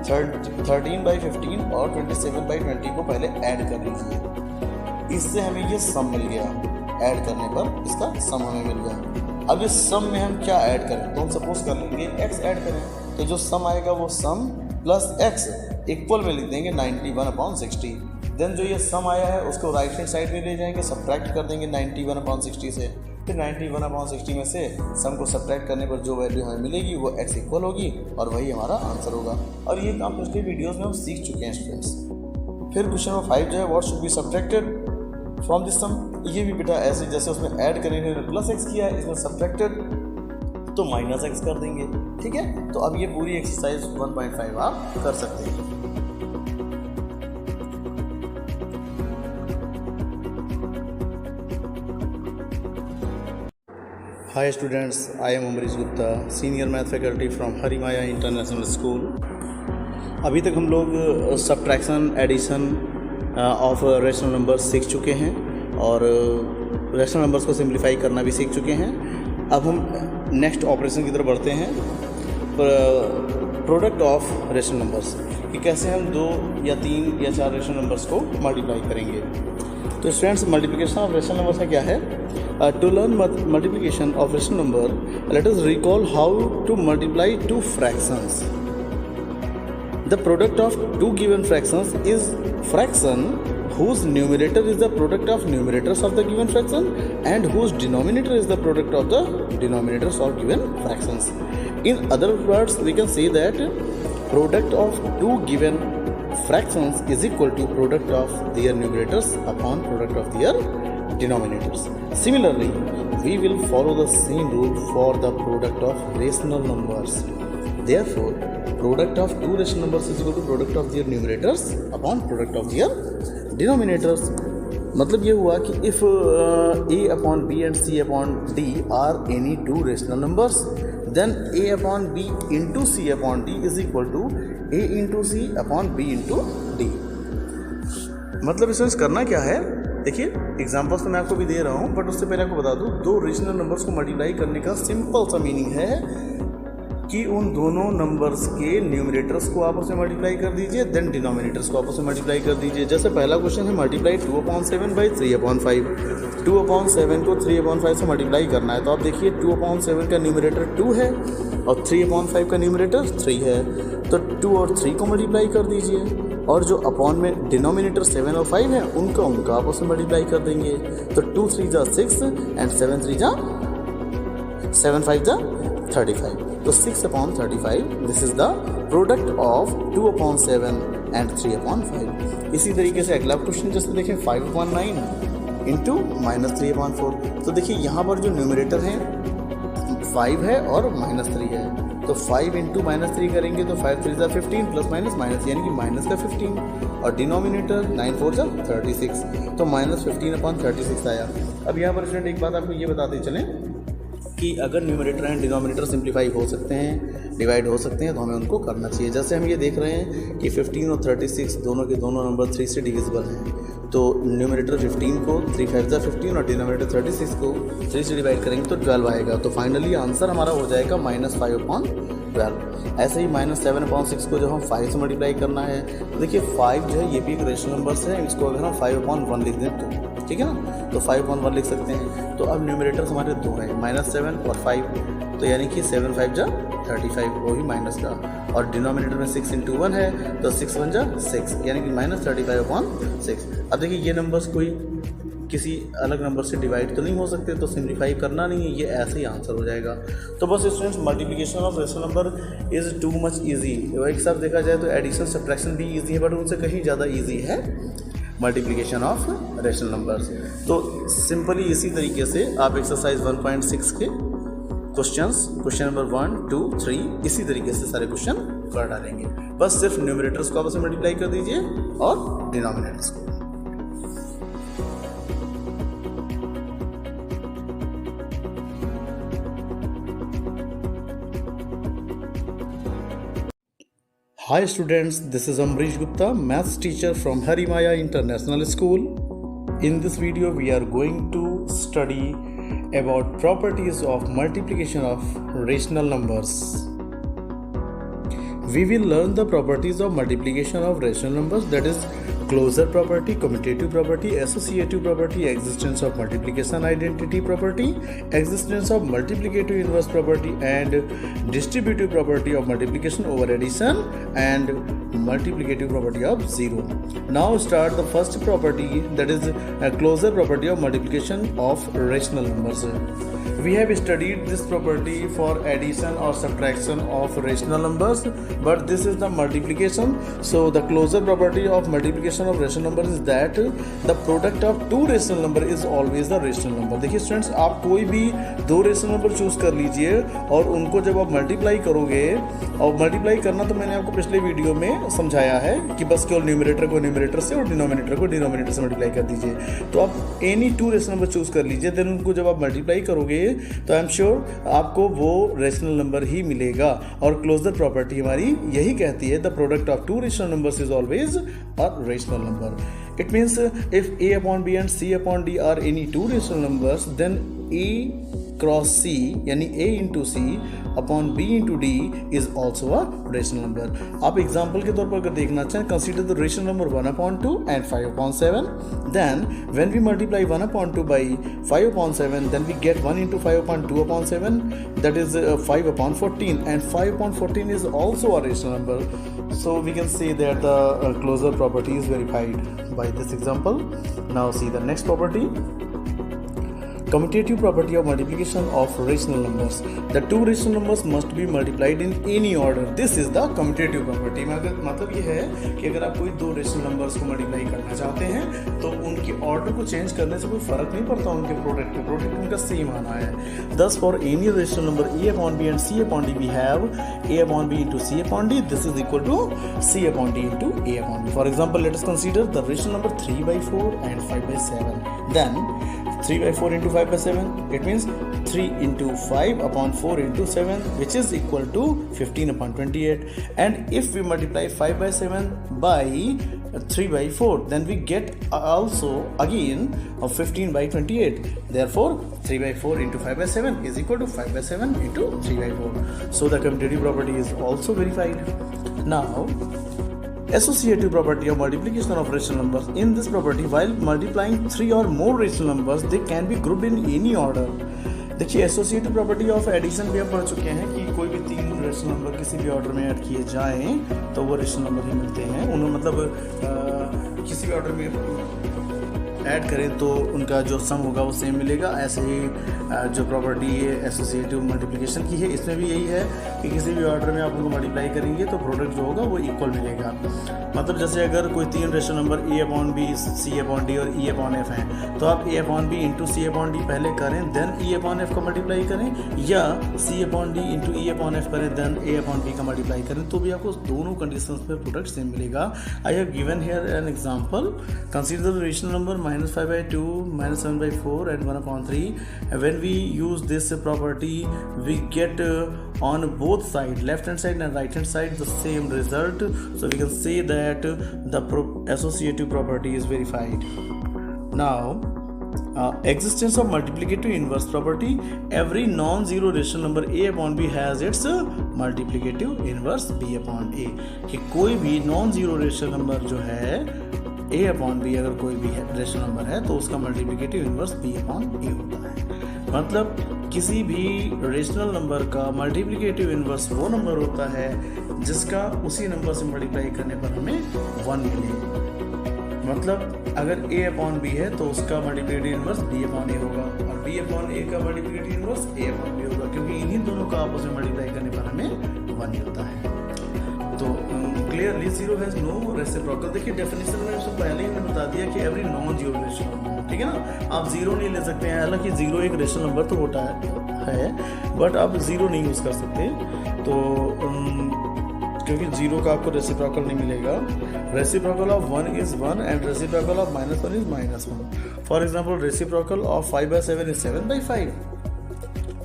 13/15 और 27/20 को पहले ऐड कर लीजिए। इससे हमें ये सम मिल गया, ऐड करने पर इसका सम हमें मिल गया। अब इस सम में हम क्या ऐड करें, तो हम सपोज कर लेंगे x ऐड करें, तो जो सम आएगा वो सम प्लस x इक्वल में लिख देंगे 91/60। देन जो ये सम आया है उसको राइट हैंड साइड में ले जाएंगे, सब्ट्रैक्ट कर देंगे 91/60 से। फिर 91/60 में से सम को सब्ट्रैक्ट करने पर जो वैल्यू हमें मिलेगी वो x इक्वल होगी और वही हमारा आंसर होगा। और ये काम पिछले वीडियोस में हम सीख चुके हैं स्टूडेंट्स। फिर क्वेश्चन नंबर 5 जो है what should be subtracted from this sum, ये भी बेटा ऐसे जैसे उसमें ऐड करेंगे प्लस x किया है, इसमें सब्ट्रैक्टेड तो -x कर देंगे, ठीक है। तो अब ये पूरी एक्सरसाइज 1.5 आप कर सकते हैं। Hi students, I am Amrish Gupta, Senior Math Faculty from Harimaya International School। अभी तक हम लोग subtraction addition of rational numbers सीख चुके हैं और रेशनल नंबर्स को सिंप्लीफाई करना भी सीख चुके हैं। अब हम नेक्स्ट ऑपरेशन की तरफ बढ़ते हैं, प्रोडक्ट ऑफ रेशनल नंबर्स, कि कैसे हम 2 या 3 या 4 रेशनल नंबर्स को मल्टीप्लाई करेंगे। तो students multiplication of rational numbers में क्या है, to learn multiplication of rational number, let us recall how to multiply two fractions. The product of two given fractions is fraction whose numerator is the product of numerators of the given fraction and whose denominator is the product of the denominators of given fractions. In other words, we can say that product of two given fractions is equal to product of their numerators upon product of their denominators. Similarly, we will follow the same rule for the product of rational numbers. Therefore, product of two rational numbers is equal to product of their numerators upon product of their denominators. मतलब ये हुआ कि if a upon b and c upon d are any two rational numbers, then a upon b into c upon d is equal to a into c upon b into d। मतलब इसमें करना क्या है, देखिए examples तो मैं आपको भी दे रहा हूँ, बट उससे पहले आपको बता दूँ, 2 रेशनल नंबर्स को मल्टीप्लाई करने का सिंपल सा मीनिंग है कि उन दोनों नंबर्स के न्यूमरेटर्स को आपस में मल्टीप्लाई कर दीजिए, देन डिनोमिनेटर्स को आपस में मल्टीप्लाई कर दीजिए। जैसे पहला क्वेश्चन है मल्टीप्लाई 2/7/3/5। 2/7 को 3/5 से मल्टीप्लाई करना है, तो आप देखिए 2/7 का न्यूमरेटर 2 है और 3/5 का न्यूमरेटर 3 है, तो 2 और 3 को मल्टीप्लाई कर दीजिए और जो अपॉन में डिनोमिनेटर 7 और 5 है उनका आपस में मल्टीप्लाई कर देंगे। तो 2 3 जा 6 एंड 7 3 जा 7 5 जा 35। तो 6/35 this is the product of 2/7 and 3/5। इसी तरीके से अगला क्वेश्चन जैसे देखें 5/9 इंटू -3/4। तो देखिए यहाँ पर जो न्यूमरेटर है 5 है और -3 है, तो 5 इंटू -3 करेंगे तो 5 3 जा 15 प्लस माइनस यानी कि माइनस का 15 और डिनोमिनेटर 9 4 जा 36, तो -15/36 आया। अब यहाँ पर स्टूडेंट एक बात आपको ये बताते चलें कि अगर न्यूमरेटर एंड डिनोमिनेटर सिंप्लीफाई हो सकते हैं, डिवाइड हो सकते हैं, तो हमें उनको करना चाहिए। जैसे हम ये देख रहे हैं कि 15 और 36 दोनों के दोनों नंबर 3 से डिविजिबल हैं, तो न्यूमरेटर 15 को 3 5 जा 15 और डिनोमिनेटर 36 को 3 से डिवाइड करेंगे तो 12 आएगा। तो फाइनली आंसर हमारा हो जाएगा -5/12। ऐसे ही -7/6 को जो हम 5 से मल्टीप्लाई करना है, तो देखिए 5 जो है ये भी एक रेशनल नंबर्स है, इसको अगर हम 5/1 लिख दें तो ठीक है ना, तो 5/1 लिख सकते हैं। तो अब न्यूमरेटर्स हमारे 2 हैं, -7 और 5, तो यानी कि 7 5 जा 35 वो ही माइनस का, और डिनोमिनेटर में 6 इंटू 1 है तो 6 1 जा 6 यानी कि -35/6। अब देखिए ये नंबर्स कोई किसी अलग नंबर से डिवाइड तो नहीं हो सकते, तो सिंप्लीफाई करना नहीं है, ये ऐसे ही आंसर हो जाएगा। तो बस students, multiplication of rational number is too much easy. एक साथ देखा जाए तो एडिशन सब्ट्रैक्शन भी ईजी है, बट उनसे कहीं ज़्यादा ईजी है मल्टीप्लिकेशन ऑफ रेशनल नंबर्स। तो सिंपली इसी तरीके से आप एक्सरसाइज 1.6 के क्वेश्चन नंबर 1, 2, 3 इसी तरीके से सारे क्वेश्चन कर डालेंगे। बस सिर्फ न्यूमरेटर्स को आपस में मल्टीप्लाई कर दीजिए और डिनोमिनेटर्स को। Hi students, this is Amrish Gupta, maths teacher from Harimaya International School. In this video, we are going to study about properties of multiplication of rational numbers. We will learn the properties of multiplication of rational numbers, that is closure property, commutative property, associative property, existence of multiplication identity property, existence of multiplicative inverse property, and distributive property of multiplication over addition, and multiplicative property of zero. Now start the first property, that is a closure property of multiplication of rational numbers. We have studied this property for addition or subtraction of rational numbers, but this is the multiplication. So the closure property of multiplication of rational number is that the product of two rational number is always the rational number. देखिए students, आप कोई भी दो rational number choose कर लीजिए और उनको जब आप मल्टीप्लाई करोगे, और मल्टीप्लाई करना तो मैंने आपको पिछले वीडियो में समझाया है कि बस केवल न्यूमरेटर को न्यूमरेटर से और डिनोमिनेटर को डिनोमिनेटर से मल्टीप्लाई कर दीजिए। तो आप any two rational number choose कर लीजिए, देन उनको जब आप मल्टीप्लाई करोगे तो आई एम श्योर आपको वो रेशनल नंबर ही मिलेगा। और क्लोजर प्रॉपर्टी हमारी यही कहती है, the product of two rational numbers is always a rational number. It means if a upon b and c upon d are any two rational numbers, then a cross c यानी a into c upon b into d is also a rational number. आप example के तौर पर अगर देखना चाहें, consider the rational number 1 upon 2 and 5 upon 7. Then when we multiply 1 upon 2 by 5 upon 7, then we get 1 into 5 upon 2 upon 7, that is 5 upon 14, and 5 upon 14 is also a rational number. So we can say that the closure property is verified by this example. Now see the next property, commutative property of multiplication of rational numbers. The two rational numbers must be multiplied in any order. This is the commutative property. मतलब ये है कि अगर आप कोई दो rational numbers को multiply करना चाहते हैं तो उनके ऑर्डर को चेंज करने से कोई फर्क नहीं पड़ता उनके प्रोडक्ट उनका सेम आना है। Thus for any rational number a upon b and c upon d, we have a upon b into c upon d. This is equal to c upon d into a upon b. For example, let us consider the rational number 3 by 4 and 5 by 7. Then 3 by 4 into 5 by 7, it means 3 into 5 upon 4 into 7, which is equal to 15 upon 28. And if we multiply 5 by 7 by 3 by 4, then we get also again 15 by 28. Therefore 3 by 4 into 5 by 7 is equal to 5 by 7 into 3 by 4. So the commutative property is also verified. Now associative property of multiplication of rational numbers. In this property, while multiplying three or more rational numbers, they can be grouped in any order. देखिए associative property of addition भी हम पढ़ चुके हैं कि कोई भी तीन रेशनल नंबर किसी भी ऑर्डर में ऐड किए जाएं तो वो रेशनल नंबर ही मिलते हैं। उन्हें मतलब किसी भी ऑर्डर में ऐड करें तो उनका जो सम होगा वो सेम मिलेगा। ऐसे ही जो प्रॉपर्टी है एसोसिएटिव मल्टीप्लिकेशन की है, इसमें भी यही है कि किसी भी ऑर्डर में आप उनको मल्टीप्लाई करेंगे तो प्रोडक्ट जो होगा वो इक्वल मिलेगा। मतलब जैसे अगर कोई तीन रेशनल नंबर ए upon B, C upon D और ई अपॉन एफ हैं, तो आप A upon B into C upon D पहले करें, देन ई अपॉन एफ का मल्टीप्लाई करें, या C upon D into E upon F करें, देन ए अपॉन बी का मल्टीप्लाई करें, तो भी आपको दोनों कंडीशंस में प्रोडक्ट सेम मिलेगा। I have given here an example, consider the rational number -5 by 2, -7 by 4 and 1 upon 3. When we use this property, we get on both sides, left hand side and right hand side, the same result. So we can say that the associative property is verified. Now existence of multiplicative inverse property. Every non-zero rational number a upon b has its multiplicative inverse b upon a. कि कोई भी non-zero rational number जो है a upon B, अगर कोई भी rational number है तो उसका multiplicative inverse b upon a होता है। मतलब किसी भी रेशनल नंबर का मल्टीप्लिकेटिव इनवर्स वो नंबर होता है जिसका उसी नंबर से मल्टीप्लाई करने पर हमें 1 मिले। मतलब अगर a अपॉन b है तो उसका multiplicative inverse b upon a होगा, और b अपॉन a का multiplicative inverse a upon b होगा, क्योंकि इन्हीं दोनों का आपस में मल्टीप्लाई करने पर हमें 1 मिलता है। तो clearly zero has no reciprocal. देखिए डेफिनेशन में उससे पहले ही मैंने बता दिया कि every non zero rational number, ठीक है ना, आप जीरो नहीं ले सकते हैं। हालांकि जीरो एक रेशनल नंबर तो होता है, बट आप जीरो नहीं यूज़ कर सकते, तो क्योंकि जीरो का आपको रेसिप्रोकल नहीं मिलेगा। Reciprocal of 1 is 1 and reciprocal of -1 is -1। For example reciprocal of 5/7 is 7/5,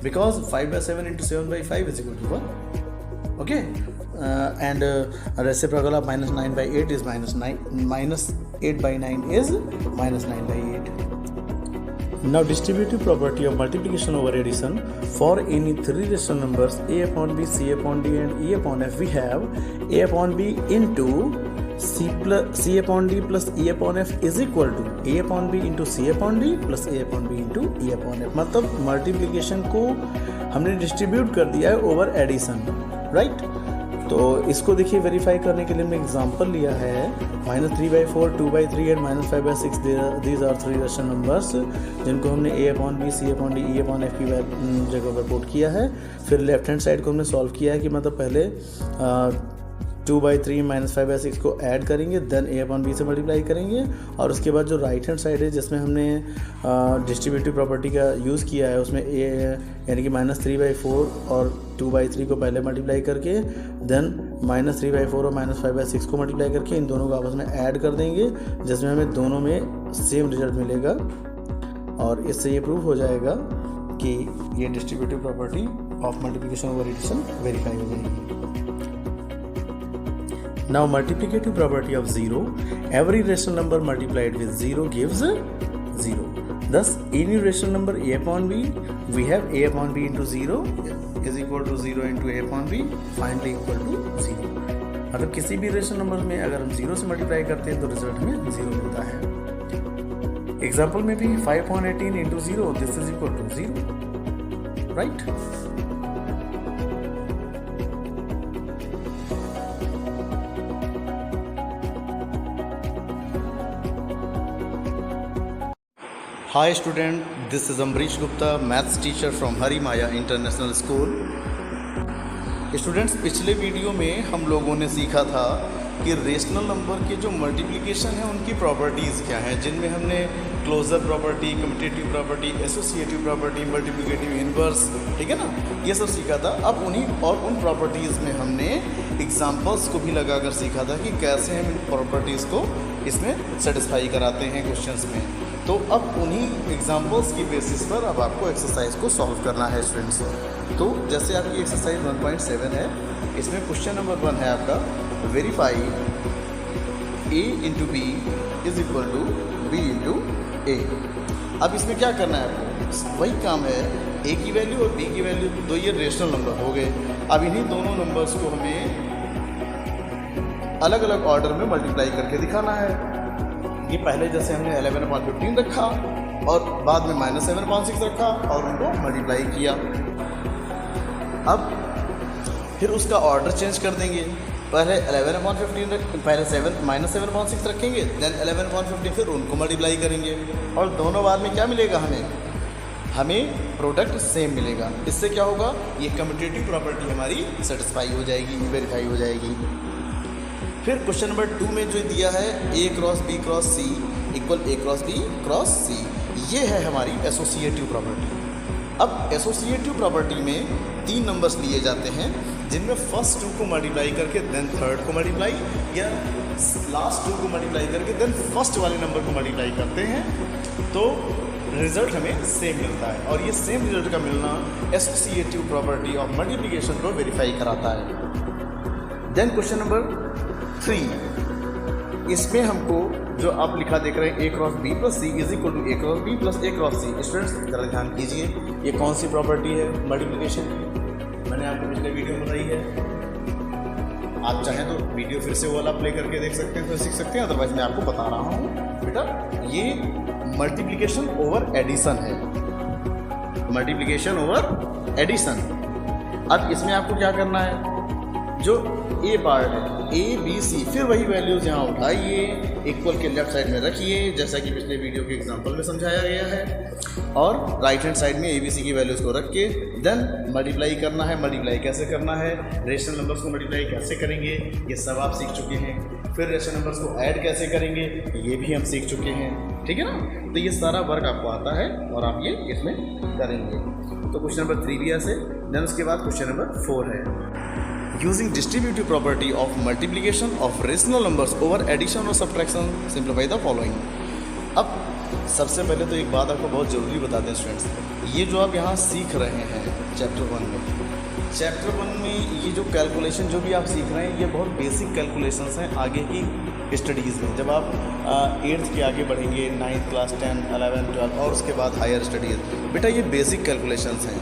because 5/7 into 7/5 is equal to 1. Okay, and reciprocal of -9/8 is -8/9 is -9/8. Now distributive property of multiplication over addition for any three rational numbers a upon b, c upon d and e upon f, we have a upon b into c upon d plus e upon f is equal to a upon b into c upon d plus a upon b into e upon f। मतलब multiplication को हमने distribute कर दिया है over addition, right. तो इसको देखिए verify करने के लिए हमने एग्जांपल लिया है -3/4, 2/3 and -5/6। These are three rational numbers जिनको हमने a upon b, c upon d, e upon f की जगह पर पुट किया है। फिर लेफ्ट हैंड साइड को हमने सॉल्व किया है कि मतलब पहले 2/3 -5/6 को ऐड करेंगे, देन a अपॉन बी से मल्टीप्लाई करेंगे, और उसके बाद जो राइट हैंड साइड है जिसमें हमने डिस्ट्रीब्यूटिव प्रॉपर्टी का यूज़ किया है उसमें a यानी कि -3/4 और 2/3 को पहले मल्टीप्लाई करके, देन -3/4 और -5/6 को मल्टीप्लाई करके इन दोनों को आपस में ऐड कर देंगे, जिसमें हमें दोनों में सेम रिजल्ट मिलेगा, और इससे ये प्रूव हो जाएगा कि ये distributive property of multiplication over addition verify हो जाएगी। Now multiplicative property of 0, every rational number multiplied with 0 gives 0. Thus any rational number a upon b, we have a upon b into 0 is equal to 0 into a upon b, finally equal to 0। मतलब किसी भी rational number में अगर हम 0 से multiply करते हैं तो रिजल्ट हमें 0 मिलता है। एग्जाम्पल में भी 5/18 into 0 this is equal to 0, right. Hi student, this is Ambrish Gupta, maths teacher from Hari Maya International School। Students पिछले वीडियो में हम लोगों ने सीखा था कि रेशनल नंबर के जो मल्टीप्लिकेशन है उनकी प्रॉपर्टीज़ क्या हैं, जिनमें हमने closure property, commutative property, associative property, multiplicative inverse, ठीक है ना, ये सब सीखा था। अब उन्हीं और उन प्रॉपर्टीज़ में हमने एग्जांपल्स को भी लगाकर सीखा था कि कैसे हम इन प्रॉपर्टीज़ को इसमें सेटिस्फाई कराते हैं क्वेश्चंस में। तो अब उन्हीं एग्जांपल्स की बेसिस पर अब आपको एक्सरसाइज को सॉल्व करना है स्टूडेंट्स। तो जैसे आपकी एक्सरसाइज 1.7 है, इसमें क्वेश्चन नंबर 1 है आपका verify a into B is equal to B into A. अब इसमें क्या करना है आपको, वही काम है, a की वैल्यू और b की वैल्यू, दो ये रेशनल नंबर हो गए। अब इन्हीं दोनों नंबर्स को हमें अलग अलग ऑर्डर में मल्टीप्लाई करके दिखाना है। कि पहले जैसे हमने 11/15 रखा और बाद में -7/6 रखा और उनको मल्टीप्लाई किया। अब फिर उसका ऑर्डर चेंज कर देंगे, पहले 11/15 पहले -7/6 रखेंगे, देन 11/15 फिर उनको मल्टीप्लाई करेंगे, और दोनों बार में क्या मिलेगा हमें प्रोडक्ट सेम मिलेगा। इससे क्या होगा, ये कम्यूटेटिव प्रॉपर्टी हमारी सेटिस्फाई हो जाएगी, वेरीफाई हो जाएगी। फिर क्वेश्चन नंबर 2 में जो दिया है a cross b cross c equal a cross b cross c, ये है हमारी एसोसिएटिव प्रॉपर्टी। अब एसोसिएटिव प्रॉपर्टी में 3 नंबर्स लिए जाते हैं, जिनमें फर्स्ट 2 को मल्टीप्लाई करके देन थर्ड को मल्टीप्लाई, या लास्ट 2 को मल्टीप्लाई करके देन फर्स्ट वाले नंबर को मल्टीप्लाई करते हैं, तो रिजल्ट हमें सेम मिलता है। और ये सेम रिजल्ट का मिलना एसोसिएटिव प्रॉपर्टी ऑफ मल्टीप्लिकेशन को वेरीफाई कराता है। देन क्वेश्चन नंबर 3, इसमें हमको जो आप लिखा देख रहे हैं a cross b plus c is equal to a cross b plus a cross c। Students जरा ध्यान कीजिए, ये कौन सी प्रॉपर्टी है मल्टीप्लिकेशन की, मैंने आपको पिछले वीडियो में बताई है। आप चाहें तो वीडियो फिर से वो वाला प्ले करके देख सकते हैं, तो सीख सकते हैं, अदरवाइज मैं आपको बता रहा हूँ बेटा, ये मल्टीप्लिकेशन ओवर एडिशन है, मल्टीप्लिकेशन ओवर एडिशन। अब इसमें आपको क्या करना है, जो a पार्ट है ABC, फिर वही वैल्यूज़ यहाँ उठाइए, इक्वल के लेफ्ट साइड में रखिए जैसा कि पिछले वीडियो के एग्जांपल में समझाया गया है, और राइट हैंड साइड में ABC की वैल्यूज़ को रख के देन मल्टीप्लाई करना है। मल्टीप्लाई कैसे करना है, रेशनल नंबर्स को मल्टीप्लाई कैसे करेंगे, ये सब आप सीख चुके हैं। फिर रेशनल नंबर्स को ऐड कैसे करेंगे, ये भी हम सीख चुके हैं, ठीक है ना। तो ये सारा वर्क आपको आता है और आप ये इसमें करेंगे। तो क्वेश्चन नंबर 3 भी ऐसे, देन उसके बाद क्वेश्चन नंबर 4 है, using distributive property of multiplication of rational numbers over addition और सब्ट्रैक्शन सिंप्लीफाई द फॉलोइंग। अब सबसे पहले तो एक बात आपको बहुत ज़रूरी बता दें स्टूडेंट्स, ये जो आप यहाँ सीख रहे हैं चैप्टर 1 में ये जो कैलकुलेशन जो भी आप सीख रहे हैं ये बहुत बेसिक कैलकुलेशंस हैं आगे की स्टडीज़ में। जब आप 8th के आगे बढ़ेंगे, 9th क्लास, 10, 11, 12 और उसके बाद हायर स्टडीज़, बेटा ये बेसिक कैलकुलेशंस हैं।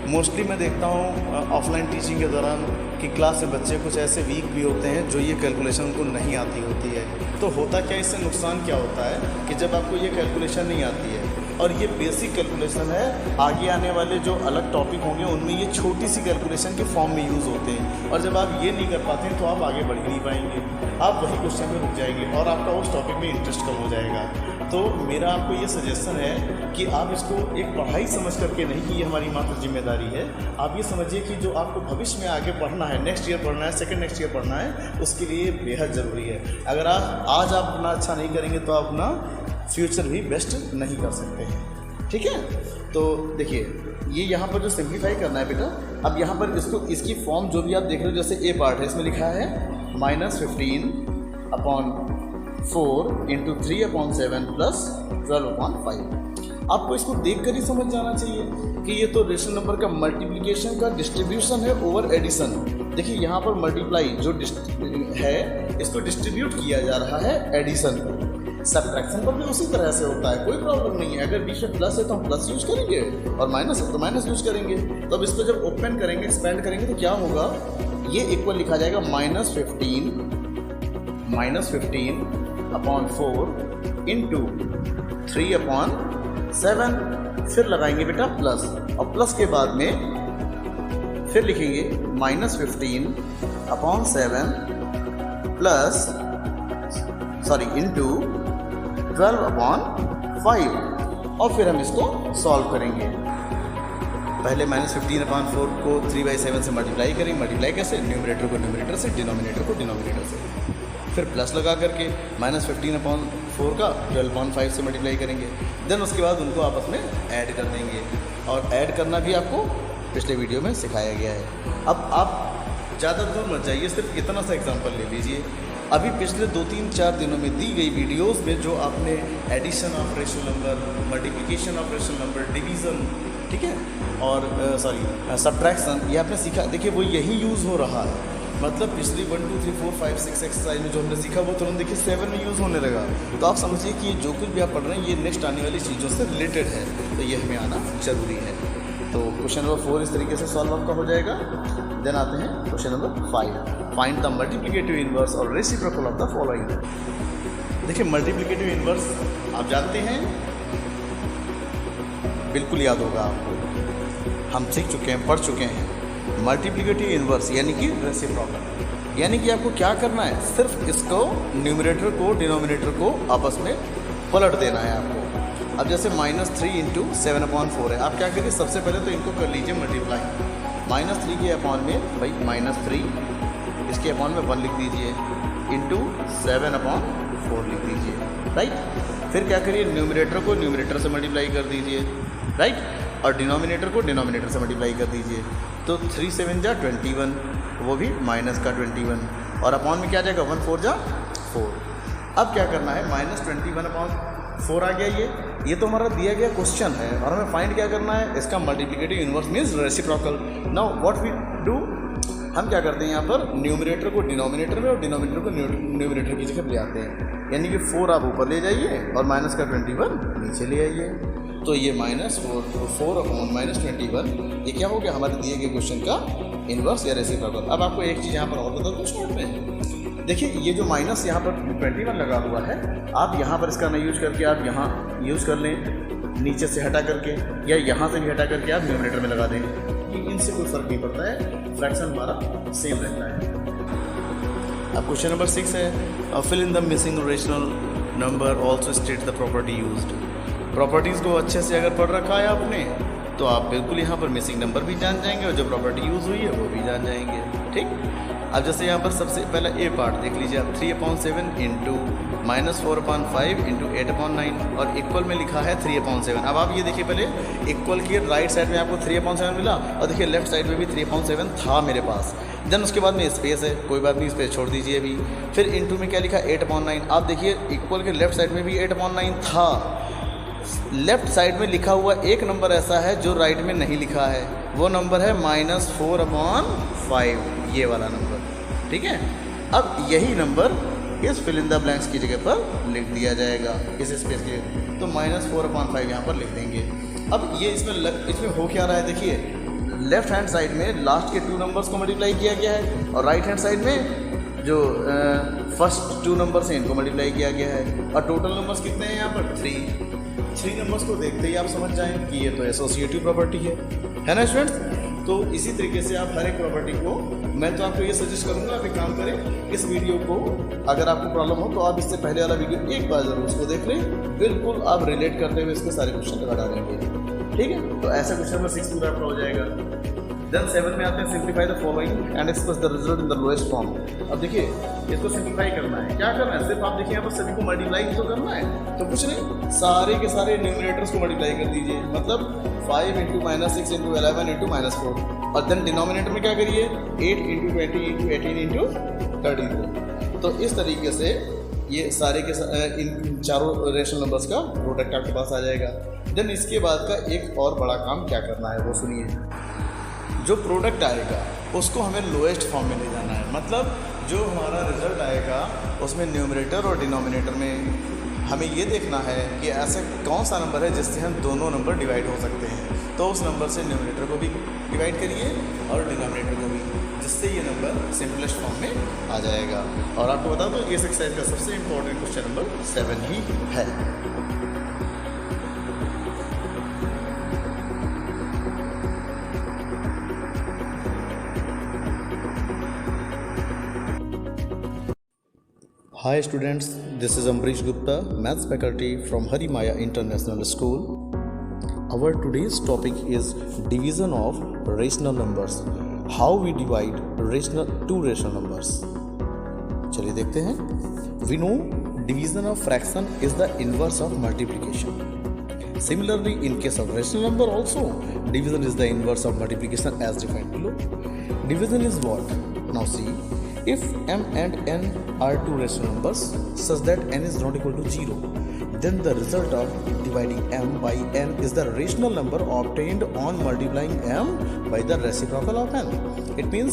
मोस्टली मैं देखता हूँ ऑफलाइन टीचिंग के दौरान कि क्लास में बच्चे कुछ ऐसे वीक भी होते हैं जो ये कैलकुलेशन उनको नहीं आती होती है। तो होता क्या, इससे नुकसान क्या होता है कि जब आपको ये कैलकुलेशन नहीं आती है और ये बेसिक कैलकुलेशन है, आगे आने वाले जो अलग टॉपिक होंगे उनमें ये छोटी सी कैलकुलेशन के फॉर्म में यूज़ होते हैं, और जब आप ये नहीं कर पाते हैं तो आप आगे बढ़ ही नहीं पाएंगे, आप वही क्वेश्चन में रुक जाएंगे और आपका उस टॉपिक में इंटरेस्ट कम हो जाएगा। तो मेरा आपको ये सजेशन है कि आप इसको एक पढ़ाई समझ करके नहीं कि ये हमारी मात्र जिम्मेदारी है, आप ये समझिए कि जो आपको भविष्य में आगे पढ़ना है, नेक्स्ट ईयर पढ़ना है, सेकंड नेक्स्ट ईयर पढ़ना है, उसके लिए बेहद ज़रूरी है। अगर आप आज आप अपना अच्छा नहीं करेंगे तो आप अपना फ्यूचर भी बेस्ट नहीं कर सकते हैं, ठीक है। तो देखिए ये यहाँ पर जो सिंप्लीफाई करना है बेटा, अब यहाँ पर इसको इसकी फॉर्म जो भी आप देख रहे हो, जैसे ए पार्ट है इसमें लिखा है -15/4 × 3/7 + 12/5। आपको इसको देख कर ही समझ जाना चाहिए कि ये तो रेशनल नंबर का मल्टीप्लिकेशन का डिस्ट्रीब्यूशन है ओवर एडिशन। देखिए यहाँ पर मल्टीप्लाई जो है इसको डिस्ट्रीब्यूट किया जा रहा है एडिशन पर। सब्ट्रैक्शन पर भी उसी तरह से होता है, कोई प्रॉब्लम नहीं है। अगर बीच में प्लस है तो हम प्लस यूज करेंगे और माइनस है तो माइनस यूज करेंगे। तो अब इसको जब ओपन करेंगे, एक्सपेंड करेंगे तो क्या होगा, ये इक्वल लिखा जाएगा -15/4 × 3/7। फिर लगाएंगे बेटा प्लस, और प्लस के बाद में फिर लिखेंगे -15/7 इंटू 12/5, और फिर हम इसको सॉल्व करेंगे। पहले -15/4 को 3/7 से मल्टीप्लाई करेंगे। मल्टीप्लाई कैसे, न्यूमरेटर को न्यूमरेटर से, डिनोमिनेटर को डिनोमिनेटर से, फिर प्लस लगा करके -15/4 का 12/5 से मल्टीप्लाई करेंगे। देन उसके बाद उनको आपस में ऐड कर देंगे, और ऐड करना भी आपको पिछले वीडियो में सिखाया गया है। अब आप ज़्यादा दूर मत जाइए, सिर्फ इतना सा एग्जांपल ले लीजिए। अभी पिछले 2-3-4 दिनों में दी गई वीडियोस में जो आपने addition of rational number, multiplication of rational number, division, ठीक है, और सब्ट्रैक्शन, ये आपने सीखा। देखिए वो यही यूज़ हो रहा है, मतलब पिछली 1, 2, 3, 4, 5, 6 एक्सरसाइज में जो हमने सीखा वो तुरंत देखिए 7 में यूज़ होने लगा। तो आप समझिए कि जो कुछ भी आप पढ़ रहे हैं ये नेक्स्ट आने वाली चीज़ों से रिलेटेड है, तो ये हमें आना जरूरी है। तो क्वेश्चन नंबर 4 इस तरीके से सॉल्व आपका हो जाएगा। देन आते हैं question number 5, find the multiplicative inverse और रेसिप्रोकल ऑफ द फॉलोइंग। देखिए मल्टीप्लिकेटिव इनवर्स आप जानते हैं, बिल्कुल याद होगा आपको, हम सीख चुके हैं, पढ़ चुके हैं। मल्टीप्लिकेटिव इनवर्स यानी कि रेसिप्रोकल, यानी कि आपको क्या करना है, सिर्फ इसको न्यूमरेटर को डिनोमिनेटर को आपस में पलट देना है आपको। अब जैसे -3 × 7/4 है, आप क्या करिए, सबसे पहले तो इनको कर लीजिए मल्टीप्लाई। -3 के अपॉन में भाई -3, इसके अपॉन में 1 लिख दीजिए, इंटू 7/4 लिख दीजिए, राइट। फिर क्या करिए, न्यूमरेटर को न्यूमरेटर से मल्टीप्लाई कर दीजिए, राइट, और डिनोमिनेटर को डिनोमिनेटर से मल्टीप्लाई कर दीजिए। तो 3 7 जा 21, वो भी माइनस का 21, और अपॉन में क्या जाएगा, 1 4 जा 4। अब क्या करना है, -21/4 आ गया, ये तो हमारा दिया गया क्वेश्चन है, और हमें फाइंड क्या करना है, इसका multiplicative inverse means reciprocal. Now what we do, हम क्या करते हैं यहाँ पर न्यूमरेटर को डिनोमिनेटर में और डिनोमिनेटर को न्यूमरेटर की जगह ले आते हैं, यानी कि 4 आप ऊपर ले जाइए और माइनस का 21 नीचे ले आइए। तो ये -4/-21 ये क्या हो गया, हमारे दिए गए क्वेश्चन का इनवर्स या रेसिप्रोकल। अब आपको एक चीज़ यहाँ पर और बता दूँ शॉर्ट में, देखिए ये जो माइनस यहाँ पर 21 लगा हुआ है, आप यहाँ पर इसका नहीं यूज करके आप यहाँ यूज़ कर लें, नीचे से हटा करके, या यहाँ से भी हटा करके आप न्यूमरेटर में लगा दें, कि इनसे कोई फ़र्क नहीं पड़ता है, फ्रैक्शन हमारा सेम रहता है। अब क्वेश्चन नंबर 6 है, fill in the missing rational number also state the property used. Properties को अच्छे से अगर पढ़ रखा है आपने तो आप बिल्कुल यहाँ पर मिसिंग नंबर भी जान जाएंगे और जो प्रॉपर्टी यूज़ हुई है वो भी जान जाएंगे। ठीक, अब जैसे यहाँ पर सबसे पहला ए पार्ट देख लीजिए आप, 3/7 इंटू -4/5 इंटू 8/9 और इक्वल में लिखा है 3/7। अब आप ये देखिए, पहले इक्वल की राइट साइड में आपको 3/7 मिला और देखिए लेफ्ट साइड में भी 3/7 था मेरे पास। देन उसके बाद में स्पेस है, कोई बात नहीं, स्पेस छोड़ दीजिए अभी। फिर इंटू में क्या लिखा, 8/9। आप देखिए इक्वल के लेफ्ट साइड में भी 8/9 था। लेफ्ट साइड में लिखा हुआ एक नंबर ऐसा है जो राइट में नहीं लिखा है, वो नंबर है -4/5, ये वाला नंबर। ठीक है, अब यही नंबर इस फिल इन द ब्लैंक्स की जगह पर लिख दिया जाएगा, इस स्पेस के, तो -4/5 यहाँ पर लिख देंगे। अब ये इसमें हो क्या रहा है, देखिए लेफ्ट हैंड साइड में लास्ट के 2 नंबर्स को मल्टीप्लाई किया गया है और राइट हैंड साइड में जो फर्स्ट 2 नंबर्स हैं इनको मल्टीप्लाई किया गया है और टोटल नंबर्स कितने हैं यहाँ पर 3 नंबर्स को देखते ही आप समझ जाएं कि ये तो एसोसिएटिव प्रॉपर्टी है ना स्टूडेंट्स। तो इसी तरीके से आप हर एक प्रॉपर्टी को, मैं तो आपको ये सजेस्ट करूंगा आप एक काम करें, इस वीडियो को अगर आपको प्रॉब्लम हो तो आप इससे पहले वाला वीडियो एक बार जरूर उसको देख लें, बिल्कुल आप रिलेट करते हुए इसके सारे क्वेश्चन लगा डालेंगे। ठीक है, तो ऐसा क्वेश्चन नंबर 6 पूरा आपका हो जाएगा। देन 7 में आते हैं, simplify the following and express the result in the lowest form. अब देखिए इसको सिंप्लीफाई करना है, क्या करना है, सिर्फ आप देखिए यहाँ पर सभी को मल्टीप्लाई तो करना है, तो कुछ नहीं, सारे के सारे न्यूमरेटर्स को मल्टीप्लाई कर दीजिए, मतलब 5 इंटू -6 इंटू 11 इंटू -4 और देन डिनोमिनेटर में क्या करिए 8 इंटू 20 इंटू 18 इंटू 32। तो इस तरीके से ये सारे के इन चारों रेशनल नंबर्स का प्रोडक्ट आपके पास आ जाएगा। देन इसके बाद का एक और बड़ा काम क्या करना है वो सुनिए, जो प्रोडक्ट आएगा उसको हमें लोएस्ट फॉर्म में ले जाना है, मतलब जो हमारा रिजल्ट आएगा उसमें न्यूमरेटर और डिनोमिनेटर में हमें ये देखना है कि ऐसा कौन सा नंबर है जिससे हम दोनों नंबर डिवाइड हो सकते हैं, तो उस नंबर से न्यूमरेटर को भी डिवाइड करिए और डिनोमिनेटर को भी, जिससे ये नंबर सिंपलेस्ट फॉर्म में आ जाएगा। और आपको बता दो इस एक्सरसाइज का सबसे इंपॉर्टेंट क्वेश्चन नंबर 7 ही है। Hi students, this is Ambrish Gupta, Maths faculty from Hari Maya International School. Our today's topic is division of rational numbers. How we divide two rational numbers. चलिए देखते हैं। We know division of fraction is the inverse of multiplication. Similarly, in case of rational number also, division is the inverse of multiplication as defined below. Division is what? Now see. If m and n are two rational numbers such that n is not equal to 0, then the result of dividing m by n is the rational number obtained on multiplying m by the reciprocal of n. It means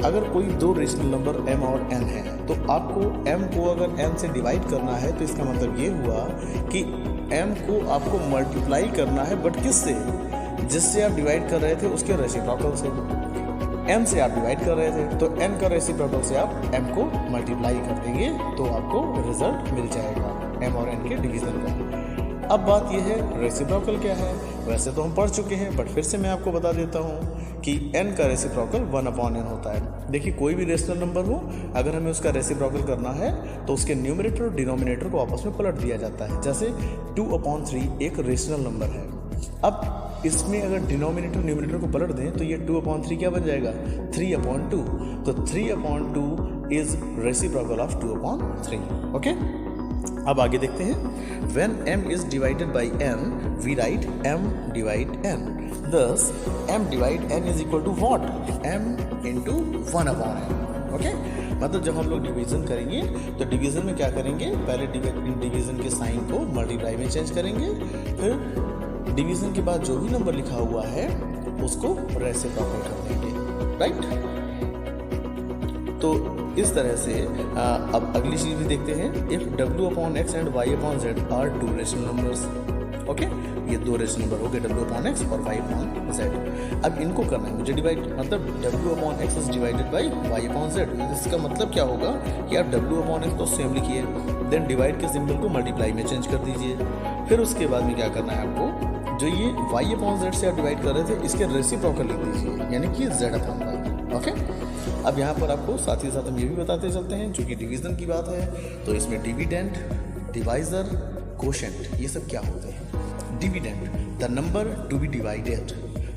अगर कोई दो rational number m और n है तो आपको m को अगर n से डिवाइड करना है तो इसका मतलब ये हुआ कि m को आपको मल्टीप्लाई करना है, बट किससे, जिससे आप डिवाइड कर रहे थे उसके रेसिप्रोकल से। m से आप डिवाइड कर रहे थे तो n का रेसिप्रोकल से आप m को मल्टीप्लाई कर देंगे तो आपको रिजल्ट मिल जाएगा m और n के डिवीजन का। अब बात यह है रेसिप्रोकल क्या है, वैसे तो हम पढ़ चुके हैं बट फिर से मैं आपको बता देता हूँ कि n का रेसिप्रोकल 1/n होता है। देखिए कोई भी रेशनल नंबर हो, अगर हमें उसका रेसिप्रोकल करना है तो उसके न्यूमरेटर और डिनोमिनेटर को आपस में पलट दिया जाता है। जैसे 2/3 एक रेशनल नंबर है, अब इसमें अगर डिनोमिनेटर न्यूमरेटर को पलट दें तो ये 2/3 क्या बन जाएगा 3/2, तो 3/2 इज रेसिप्रोकल ऑफ 2/3। ओके, अब आगे देखते हैं। When m is divided by n, we write m divide n. Thus m divide n is equal to what? m into 1/n. Okay, मतलब जब हम लोग डिवीजन करेंगे तो डिवीजन में क्या करेंगे, पहले डिवीजन के साइन को मल्टीप्लाई में चेंज करेंगे, फिर डिवीजन के बाद जो भी नंबर लिखा हुआ है उसको रेसिप्रोकल कर देंगे, राइट। तो इस तरह से अब अगली चीज भी देखते हैं। If w/x and y/z are two rational numbers, okay, ये दो रेशनल नंबर हो गए w/x और y/z। अब इनको करना है मुझे डिवाइड, मतलब w/x is divided by y/z। इसका मतलब क्या होगा कि आप w/x तो सेम लिखिए, देन डिवाइड के सिंबल को मल्टीप्लाई में चेंज कर दीजिए, फिर उसके बाद में क्या करना है आपको, जो ये y/z से आप डिवाइड कर रहे थे इसके रेसिप्रोकल लिख दीजिए, यानी कि z/y। ओके, अब यहाँ पर आपको साथ ही साथ हम ये भी बताते चलते हैं, चूँकि डिवीज़न की बात है तो इसमें डिविडेंड, डिवाइज़र, कोशेंट ये सब क्या होते हैं। Dividend, the number to be divided,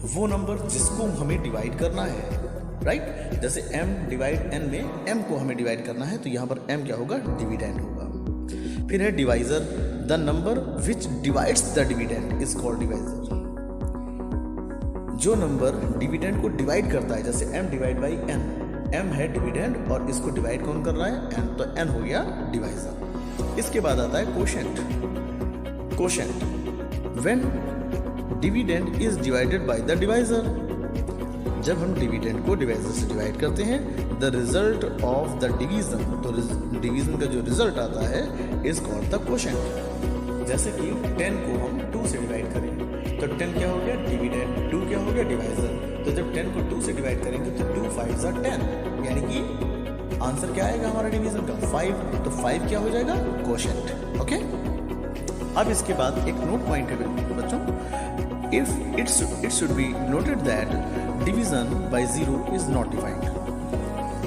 वो नंबर जिसको हमें डिवाइड करना है, राइट। जैसे m डिवाइड n में m को हमें डिवाइड करना है तो यहाँ पर m क्या होगा, डिविडेंड होगा। फिर है divisor, the number which divides the dividend is called divisor, जो नंबर डिविडेंड को डिवाइड करता है, जैसे m divide by n, m है डिविडेंड और इसको डिवाइड कौन कर रहा है, n, तो n हो गया डिवाइज़र। इसके बाद आता है quotient. Quotient, when dividend is divided by the divisor, जब हम डिविडेंड को डिवाइज़र से डिवाइड करते हैं, the result of the division, तो डिवीजन का जो रिजल्ट आता है इज कॉल्ड द कोशेंट। जैसे कि 10 को हम 2 से डिवाइड करें तो 10 क्या हो गया, डिविडेंड, 2 क्या हो गया, डिवाइज़र। तो जब 10 को 2 से डिवाइड करेंगे तो 2 5 are 10, यानी कि आंसर क्या आएगा हमारा डिवीजन का, 5। तो 5 क्या हो जाएगा, कोशेंट। ओके, अब इसके बाद एक नोट पॉइंट है बच्चों, if it should be noted that division bye 0 is not defined.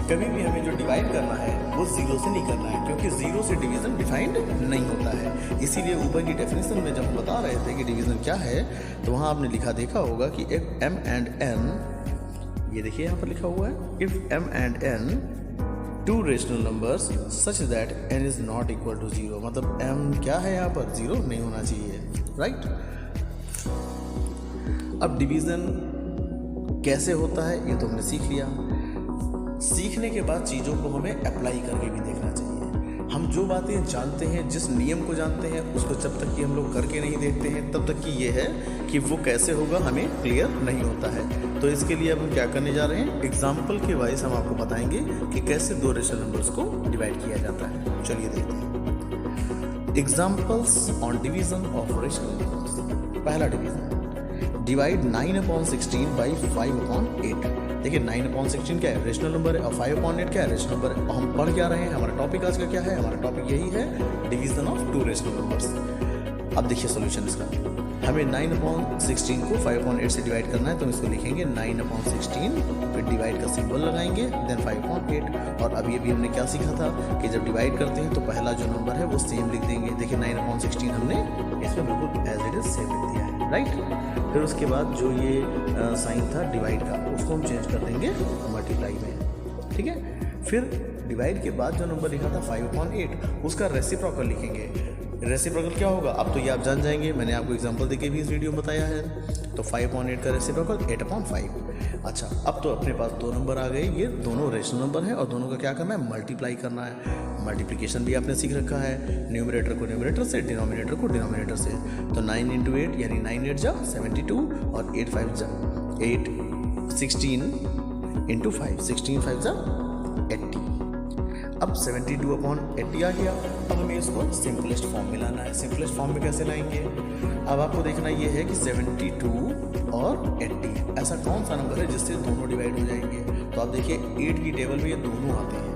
कभी भी हमें जो डिवाइड करना है वो 0 से नहीं करना है, क्योंकि 0 से डिवीजन डिफाइंड नहीं होता है। इसीलिए ऊपर की डेफिनेशन में जब हम बता रहे थे कि डिवीजन क्या है, तो वहाँ आपने देखा होगा कि इफ m and n, ये देखिए यहाँ पर लिखा हुआ है, if m and n two rational numbers such that n is not equal to 0, मतलब m क्या है यहाँ पर, 0 नहीं होना चाहिए, राइट। अब डिवीजन कैसे होता है ये तो हमने सीख लिया। सीखने के बाद चीज़ों को हमें अप्लाई करके भी देखना चाहिए। हम जो बातें जानते हैं, जिस नियम को जानते हैं, उसको जब तक कि हम लोग करके नहीं देखते हैं तब तक कि ये है कि वो कैसे होगा हमें क्लियर नहीं होता है। तो इसके लिए अब हम क्या करने जा रहे हैं, एग्जाम्पल के वाइज हम आपको बताएंगे कि कैसे 2 रेशनल नंबर्स को डिवाइड किया जाता है। चलिए देखते हैं examples on division of rational numbers. पहला डिवीजन, डिवाइड 9/16 बाई 5/8। देखिए 9/16 क्या है, रेशनल नंबर है, और 5/8 क्या है, रेशनल नंबर है। हम पढ़ क्या रहे हैं, हमारा टॉपिक आज का क्या है, हमारा टॉपिक यही है, डिवीजन ऑफ 2 रेशनल नंबर्स। अब देखिए सॉल्यूशन इसका, हमें 9/16 को 5/8 से डिवाइड करना है, तो इसको लिखेंगे 9/16, फिर डिवाइड का सिंबल लगाएंगे, देन 5/8। और अभी हमने क्या सीखा था कि जब डिवाइड करते हैं तो पहला जो नंबर है वो सेम लिख देंगे। देखिए 9/16 हमने इसमें बिल्कुल एज इट इज सेम लिख दिया है, राइट। फिर उसके बाद जो ये साइन था डिवाइड का, उसको हम चेंज कर देंगे मल्टीप्लाई में, ठीक है। फिर डिवाइड के बाद जो नंबर लिखा था 5/8, उसका रेसिप्रोकल लिखेंगे। रेसिप्रोकल क्या होगा, अब तो ये आप जान जाएंगे, मैंने आपको एग्जांपल देके भी इस वीडियो में बताया है। तो 5/8 का रेसिप्रोकल 8/5। अच्छा, अब तो अपने पास 2 नंबर आ गए, ये दोनों रेशनल नंबर हैं और दोनों का क्या करना है, मल्टीप्लाई करना है। मल्टीप्लिकेशन भी आपने सीख रखा है, न्यूमरेटर को न्यूमरेटर से, डिनोमिनेटर को डिनोमिनेटर से। तो 9 × 8 यानी 9 8 जा 72 और 8 5 जा 8, 16 × 5, 16 5 जा 80। अब 72/80 आ गया। अब हमें इसको सिंपलेस्ट फॉर्म में लाना है। सिंपलेस्ट फॉर्म में कैसे लाएंगे, अब आपको देखना ये है कि 72 और 80 ऐसा कौन सा नंबर है जिससे दोनों डिवाइड हो जाएंगे। तो आप देखिए 8 की टेबल में ये दोनों आते हैं,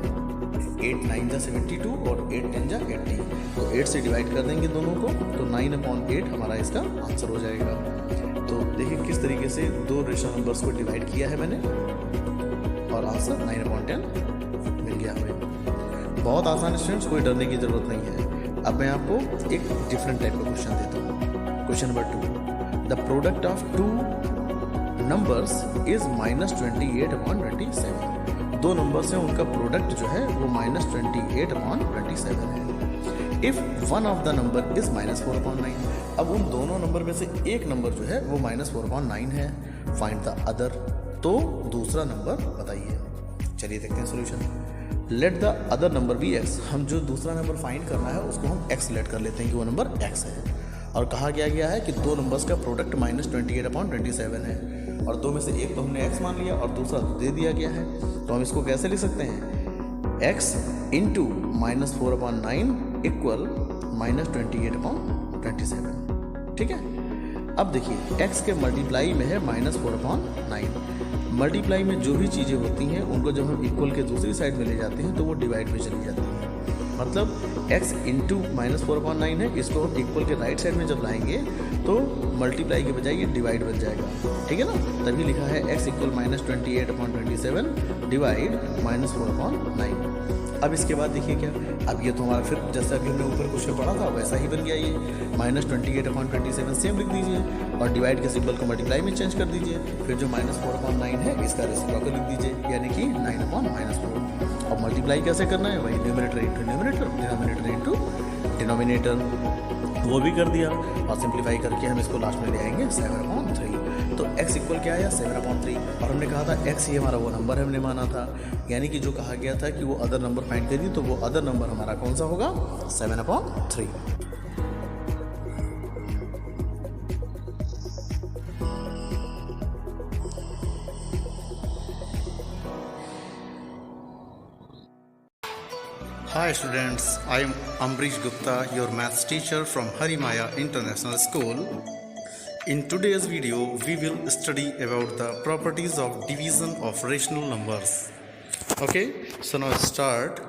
8 9 जा 72 और 8 10 जा 80। तो 8 से डिवाइड कर देंगे दोनों को, तो 9/8 हमारा इसका आंसर हो जाएगा। तो देखिए किस तरीके से 2 रेशनल नंबर्स को डिवाइड किया है मैंने, और आंसर 9/10 मिल गया हमें। बहुत आसान स्टूडेंट्स, कोई डरने की ज़रूरत नहीं है। अब मैं आपको एक डिफरेंट टाइप का क्वेश्चन देता हूँ। Question number 2, the product of 2 numbers is -28/27। 2 numbers हैं, उनका प्रोडक्ट जो है वो -28/27 है। If one of the number is -4/9, अब उन दोनों नंबर में से एक नंबर जो है वो -4/9 है। फाइंड द अदर, तो दूसरा नंबर बताइए। चलिए देखते हैं solution. Let the other number be x, हम जो दूसरा नंबर फाइंड करना है उसको हम एक्स लेट कर लेते हैं कि वो नंबर एक्स है। और कहा गया है कि 2 नंबर्स का प्रोडक्ट -28/27 है, और 2 में से एक तो हमने एक्स मान लिया और दूसरा दे दिया गया है। तो हम इसको कैसे लिख सकते हैं, x इंटू -4/9 इक्वल -28/27, ठीक है। अब देखिए x के मल्टीप्लाई में है -4/9। मल्टीप्लाई में जो भी चीज़ें होती हैं उनको जब हम इक्वल के दूसरी साइड में ले जाते हैं तो वो डिवाइड में चली जाती हैं। मतलब x इंटू -4/9 है, इसको हम इक्वल के राइट साइड में जब लाएंगे तो मल्टीप्लाई के बजाय ये डिवाइड बन जाएगा, ठीक है ना। तभी लिखा है x इक्वल -28/27 डिवाइड -4/9। अब इसके बाद देखिए क्या, अब ये तो हमारा फिर जैसे अभी हमने ऊपर क्वेश्चन पढ़ा था वैसा ही बन गया, ये -28/27 सेम लिख दीजिए और डिवाइड के सिंबल को मल्टीप्लाई में चेंज कर दीजिए, फिर जो -4/9 है इसका रेसिप्रोकल लिख दीजिए, यानी कि 9/-4। अब मल्टीप्लाई कैसे करना है, वही numerator into numerator, denominator into denominator, वो भी कर दिया और सिंप्लीफाई करके हम इसको लास्ट में ले आएंगे 7/3। तो x इक्वल क्या आया 7/3, और हमने कहा था x ही हमारा वो नंबर हमने माना था, यानी कि जो कहा गया था कि वो अदर नंबर फाइंड करिए, तो वो अदर नंबर हमारा कौन सा होगा 7/3। Hi students, I am Ambrish Gupta, your maths teacher from Harimaya International School. In today's video, we will study about the properties of division of rational numbers. Okay, so now start.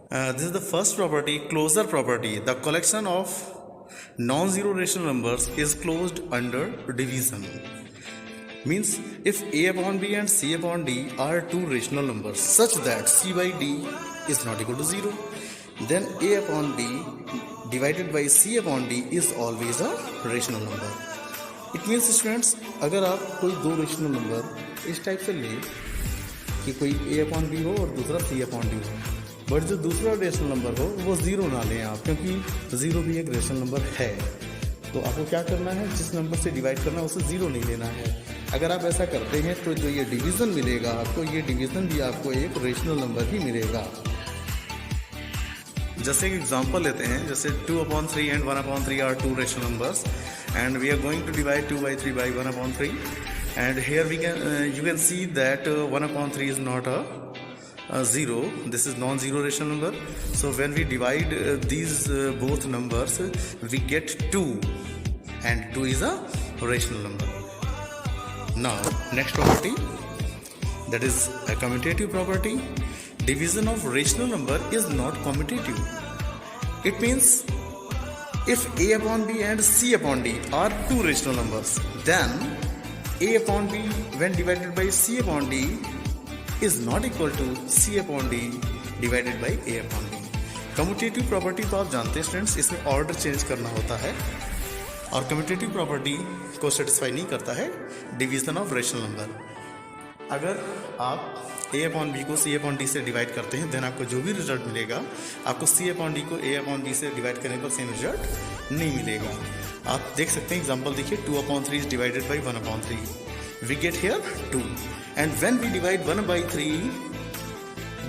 This is the first property, closure property. The collection of non-zero rational numbers is closed under division. Means if a upon b and c upon d are two rational numbers such that c by d is not equal to 0, then a upon b divided by c upon d is always a rational number. It means students, अगर आप कोई दो rational number इस type से ले कि कोई a upon b हो और दूसरा c upon d हो, बट जो दूसरा रेशनल नंबर हो वो ज़ीरो ना लें आप, क्योंकि ज़ीरो भी एक रेशनल नंबर है। तो आपको क्या करना है, जिस नंबर से डिवाइड करना है उसे ज़ीरो नहीं लेना है। अगर आप ऐसा करते हैं तो जो ये डिवीज़न मिलेगा आपको, ये डिवीज़न भी आपको एक रेशनल नंबर ही मिलेगा। जैसे एक एग्जांपल लेते हैं, जैसे 2/3 and 1/3 are two rational numbers and we are going to divide 2/3 by 1/3 and here we can you can see that 1/3 is not a 0, this is non-zero rational number. So when we divide these both numbers we get 2 and 2 is a rational number. Now next property, that is a commutative property. Division of rational number is not commutative. It means if a upon b and c upon d are two rational numbers, then a upon b when divided by c upon d is not equal to c upon d divided by a upon d. Commutative property तो आप जानते हैं students, इसमें order change करना होता है और commutative property को सेटिस्फाई नहीं करता है डिवीजन ऑफ रेशनल नंबर। अगर आप a अपॉन बी को c अपॉन डी से डिवाइड करते हैं, देन आपको जो भी रिजल्ट मिलेगा आपको c अपॉन डी को a अपॉन बी से डिवाइड करने पर सेम रिजल्ट नहीं मिलेगा। आप देख सकते हैं एग्जांपल देखिए, 2/3 is divided by 1/3, we get here 2 and when we divide 1/3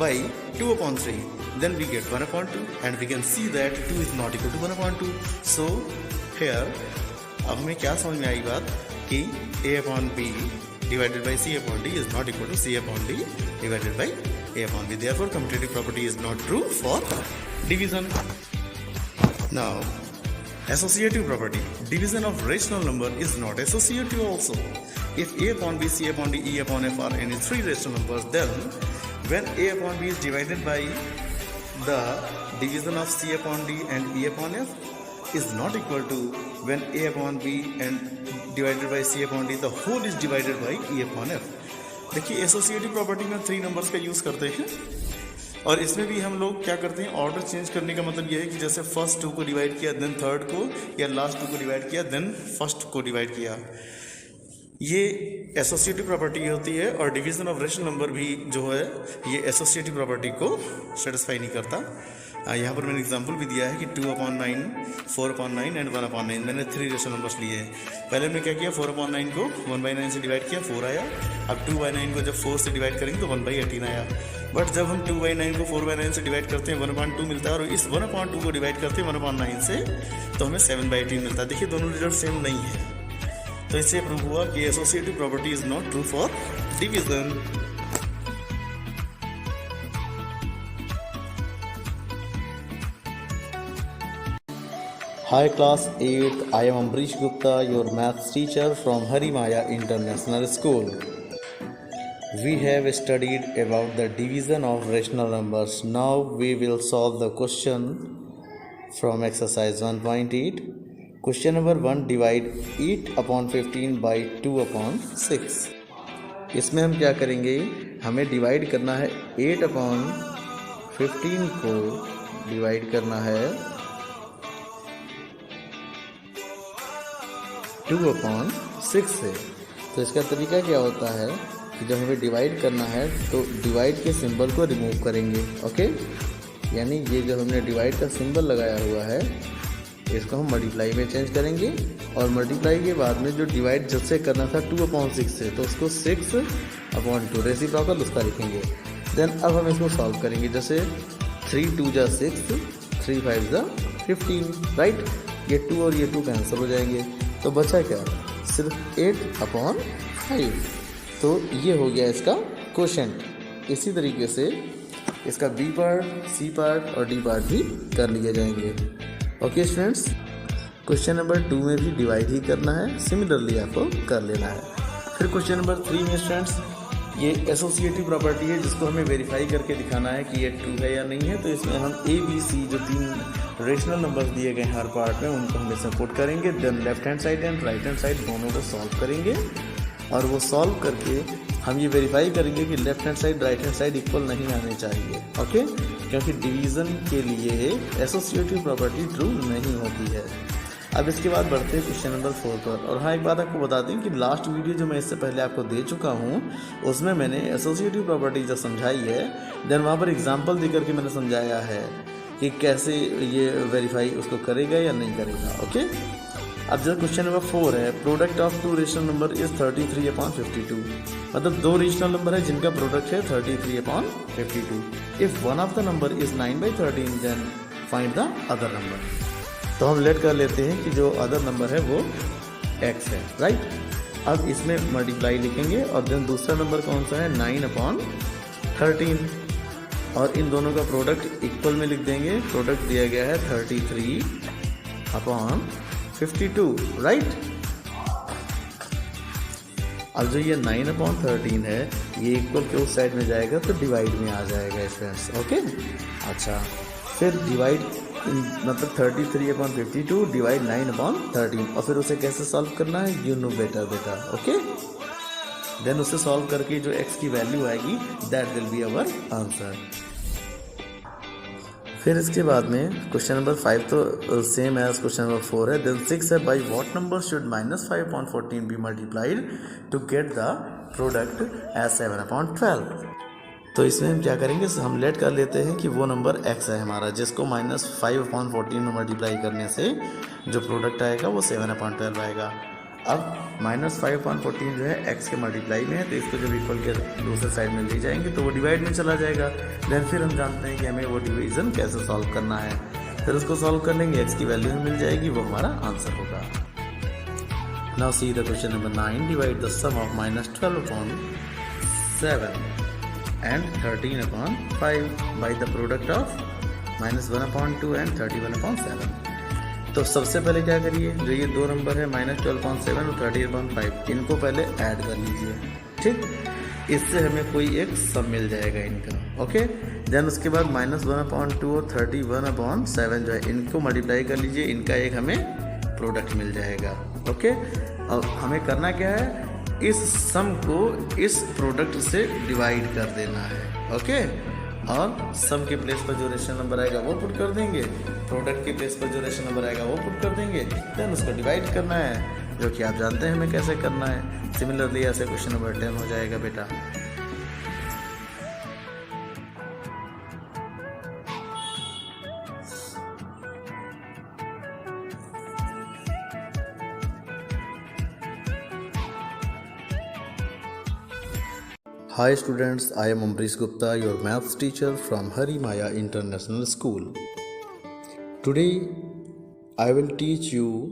by 2/3 then we get 1/2 and we can see that 2 is not equal to 1/2. So here अब हमें क्या समझ में आई बात कि a upon b divided by c upon d is not equal to c upon d divided by a upon b. Therefore commutative property is not true for division. Now associative property, division of rational number is not associative also. If a upon b, c upon d, e upon f are any three rational numbers, then when a upon b is divided by the division of c upon d and e upon f is not equal to when a upon b and divided by c upon d the whole is divided by e upon f. देखिए associative property में 3 numbers का use करते हैं और इसमें भी हम लोग क्या करते हैं, ऑर्डर चेंज करने का मतलब यह है कि जैसे फर्स्ट 2 को डिवाइड किया देन थर्ड को, या लास्ट 2 को डिवाइड किया देन फर्स्ट को डिवाइड किया, ये एसोसिएटिव प्रॉपर्टी होती है। और डिवीजन ऑफ रेशनल नंबर भी जो है ये एसोसिएटिव प्रॉपर्टी को सेटिस्फाई नहीं करता। यहाँ पर मैंने एग्जांपल भी दिया है कि 2/9, 4/9 एंड 1/9, मैंने 3 रेशनल नंबर्स लिए हैं। पहले मैं क्या किया, 4/9 को 1/9 से डिवाइड किया, 4 आया। अब 2/9 को जब 4 से डिवाइड करेंगे तो 1/18 आया। बट जब हम 2/9 को 4/9 से डिवाइड करते हैं 1/2 मिलता है, और इस 1/2 को डिवाइड करते हैं 1/9 से तो हमें 7/18 मिलता है। देखिए दोनों रिजल्ट सेम नहीं है, तो इससे प्रूव हुआ कि associative property is not true for division. Hi class 8th, I am Ambrish Gupta, your maths teacher from Harimaya International School. We have studied about the division of rational numbers. Now we will solve the question from exercise 1.8. Question number 1, divide 8/15 by 2/6. इसमें हम क्या करेंगे, हमें divide करना है 8/15 को divide करना है 2/6 से। तो इसका तरीका क्या होता है कि जब हमें डिवाइड करना है तो डिवाइड के सिंबल को रिमूव करेंगे। ओके, यानी ये जो हमने डिवाइड का सिंबल लगाया हुआ है इसको हम मल्टीप्लाई में चेंज करेंगे, और मल्टीप्लाई के बाद में जो डिवाइड जिससे करना था 2/6 से, तो उसको 6/2 रेसिप्रोकल उसका लिखेंगे। देन अब हम इसको सॉल्व करेंगे, जैसे 3 2 जा 6, 3 5 जा 15, राइट। ये 2 और ये 2 कैंसिल हो जाएंगे, तो बचा क्या, सिर्फ 8/5। तो ये हो गया इसका क्वोशेंट। इसी तरीके से इसका बी पार्ट, सी पार्ट और डी पार्ट भी कर लिए जाएंगे। ओके स्टूडेंट्स, क्वेश्चन नंबर 2 में भी डिवाइड ही करना है, सिमिलरली आपको कर लेना है। फिर क्वेश्चन नंबर 3 में स्टूडेंट्स ये एसोसिएटिव प्रॉपर्टी है जिसको हमें वेरीफाई करके दिखाना है कि ये ट्रू है या नहीं है। तो इसमें हम ए बी सी जो 3 रेशनल नंबर्स दिए गए हैं हर पार्ट में उनको हम इसमें पुट करेंगे। Then left hand side and right hand side दोनों को सॉल्व करेंगे, और वो सॉल्व करके हम ये वेरीफाई करेंगे कि left hand side right hand side equal नहीं आने चाहिए। ओके, क्योंकि डिवीज़न के लिए एसोसिएटिव प्रॉपर्टी ट्रू नहीं होती है। अब इसके बाद बढ़ते हैं क्वेश्चन नंबर 4 पर। और हाँ, एक बात आपको बता दें कि लास्ट वीडियो जो मैं इससे पहले आपको दे चुका हूँ उसमें मैंने एसोसिएटिव प्रॉपर्टी जो समझाई है, देन वहाँ पर एग्जाम्पल देकर के मैंने समझाया है कि कैसे ये वेरीफाई उसको करेगा या नहीं करेगा। ओके, अब जो क्वेश्चन नंबर 4 है, product of 2 rational number is 33/52। मतलब 2 रेशनल नंबर है जिनका प्रोडक्ट है 33/52। If one of the number is 9/13 then find the other number. तो हम लेट कर लेते हैं कि जो अदर नंबर है वो x है, राइट। अब इसमें मल्टीप्लाई लिखेंगे, और देन दूसरा नंबर कौन सा है, 9/13, और इन दोनों का प्रोडक्ट इक्वल में लिख देंगे। प्रोडक्ट दिया गया है 33/52, राइट। अब जो ये 9/13 है ये इक्वल के उस साइड में जाएगा तो डिवाइड में आ जाएगा स्टूडेंट्स। ओके, अच्छा, फिर डिवाइड मतलब 33/52 डिवाइड 9/13, और फिर उसे कैसे सॉल्व करना है, यू नो बेटर बेटा। ओके, देन उसे सॉल्व करके जो x की वैल्यू आएगी that will be our answer. फिर इसके बाद में क्वेश्चन नंबर 5 तो सेम एज क्वेश्चन नंबर 4 है। देन 6 है, by what number should -5/14 be multiplied to get the product as 7/12। तो इसमें हम क्या करेंगे, हम लेट कर लेते हैं कि वो नंबर x है हमारा, जिसको -5/14 में मल्टीप्लाई करने से जो प्रोडक्ट आएगा वो 7/12 आएगा। अब -5/14 जो है x के मल्टीप्लाई में है, तो इसको जब इक्वल के दूसरे साइड में ले जाएंगे तो वो डिवाइड में चला जाएगा। देन फिर हम जानते हैं कि हमें वो डिवीज़न कैसे सॉल्व करना है, फिर उसको सॉल्व कर लेंगे, x की वैल्यू मिल जाएगी, वो हमारा आंसर होगा। Now see the question number 9, divide the sum of -12/7 and 13/5 by the product of -1/2 and 31/7। तो सबसे पहले क्या करिए, जो ये 2 नंबर है -12/7 और 30/5, इनको पहले ऐड कर लीजिए, ठीक। इससे हमें कोई एक सम मिल जाएगा इनका। ओके, देन उसके बाद -1/2 और 31/7 जो है इनको मल्टीप्लाई कर लीजिए, इनका एक हमें प्रोडक्ट मिल जाएगा। ओके, अब हमें करना क्या है, इस सम को इस प्रोडक्ट से डिवाइड कर देना है। ओके, और सम के प्लेस पर जो रेशनल नंबर आएगा वो पुट कर देंगे, प्रोडक्ट के प्लेस पर जो रेशनल नंबर आएगा वो पुट कर देंगे, देन उसको डिवाइड करना है, जो कि आप जानते हैं हमें कैसे करना है। सिमिलरली ऐसे क्वेश्चन नंबर 10 हो जाएगा बेटा। Hi students, I am Ambrish Gupta, your maths teacher from Hari Maya International School. Today I will teach you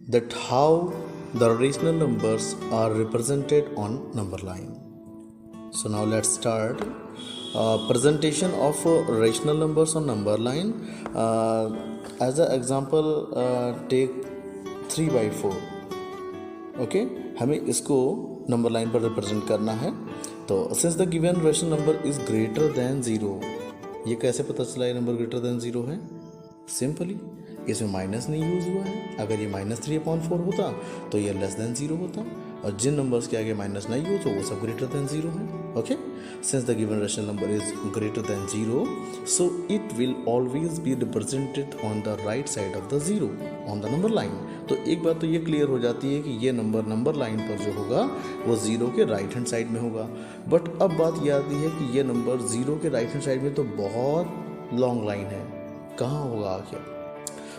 that how the rational numbers are represented on number line. So now let's start. Presentation of rational numbers on number line. As an example, take 3/4. Okay, हमें इसको number line पर represent करना है। तो since the given rational number is greater than 0, ये कैसे पता चला ये नंबर ग्रेटर देन 0 है? सिंपली इसमें माइनस नहीं यूज़ हुआ है। अगर ये -3/4 होता तो ये लेस देन 0 होता, और जिन नंबर्स के आगे माइनस नहीं यूज हो वो सब ग्रेटर देन 0 है। Okay, since the given rational number is greater than 0, so it will always be represented on the right side of the 0 on the number line. तो एक बात तो ये क्लियर हो जाती है कि ये नंबर लाइन पर जो होगा वो 0 के राइट हैंड साइड में होगा। बट अब बात ये आती है कि ये नंबर 0 के राइट हैंड साइड में तो बहुत लॉन्ग लाइन है, कहाँ होगा आखिर?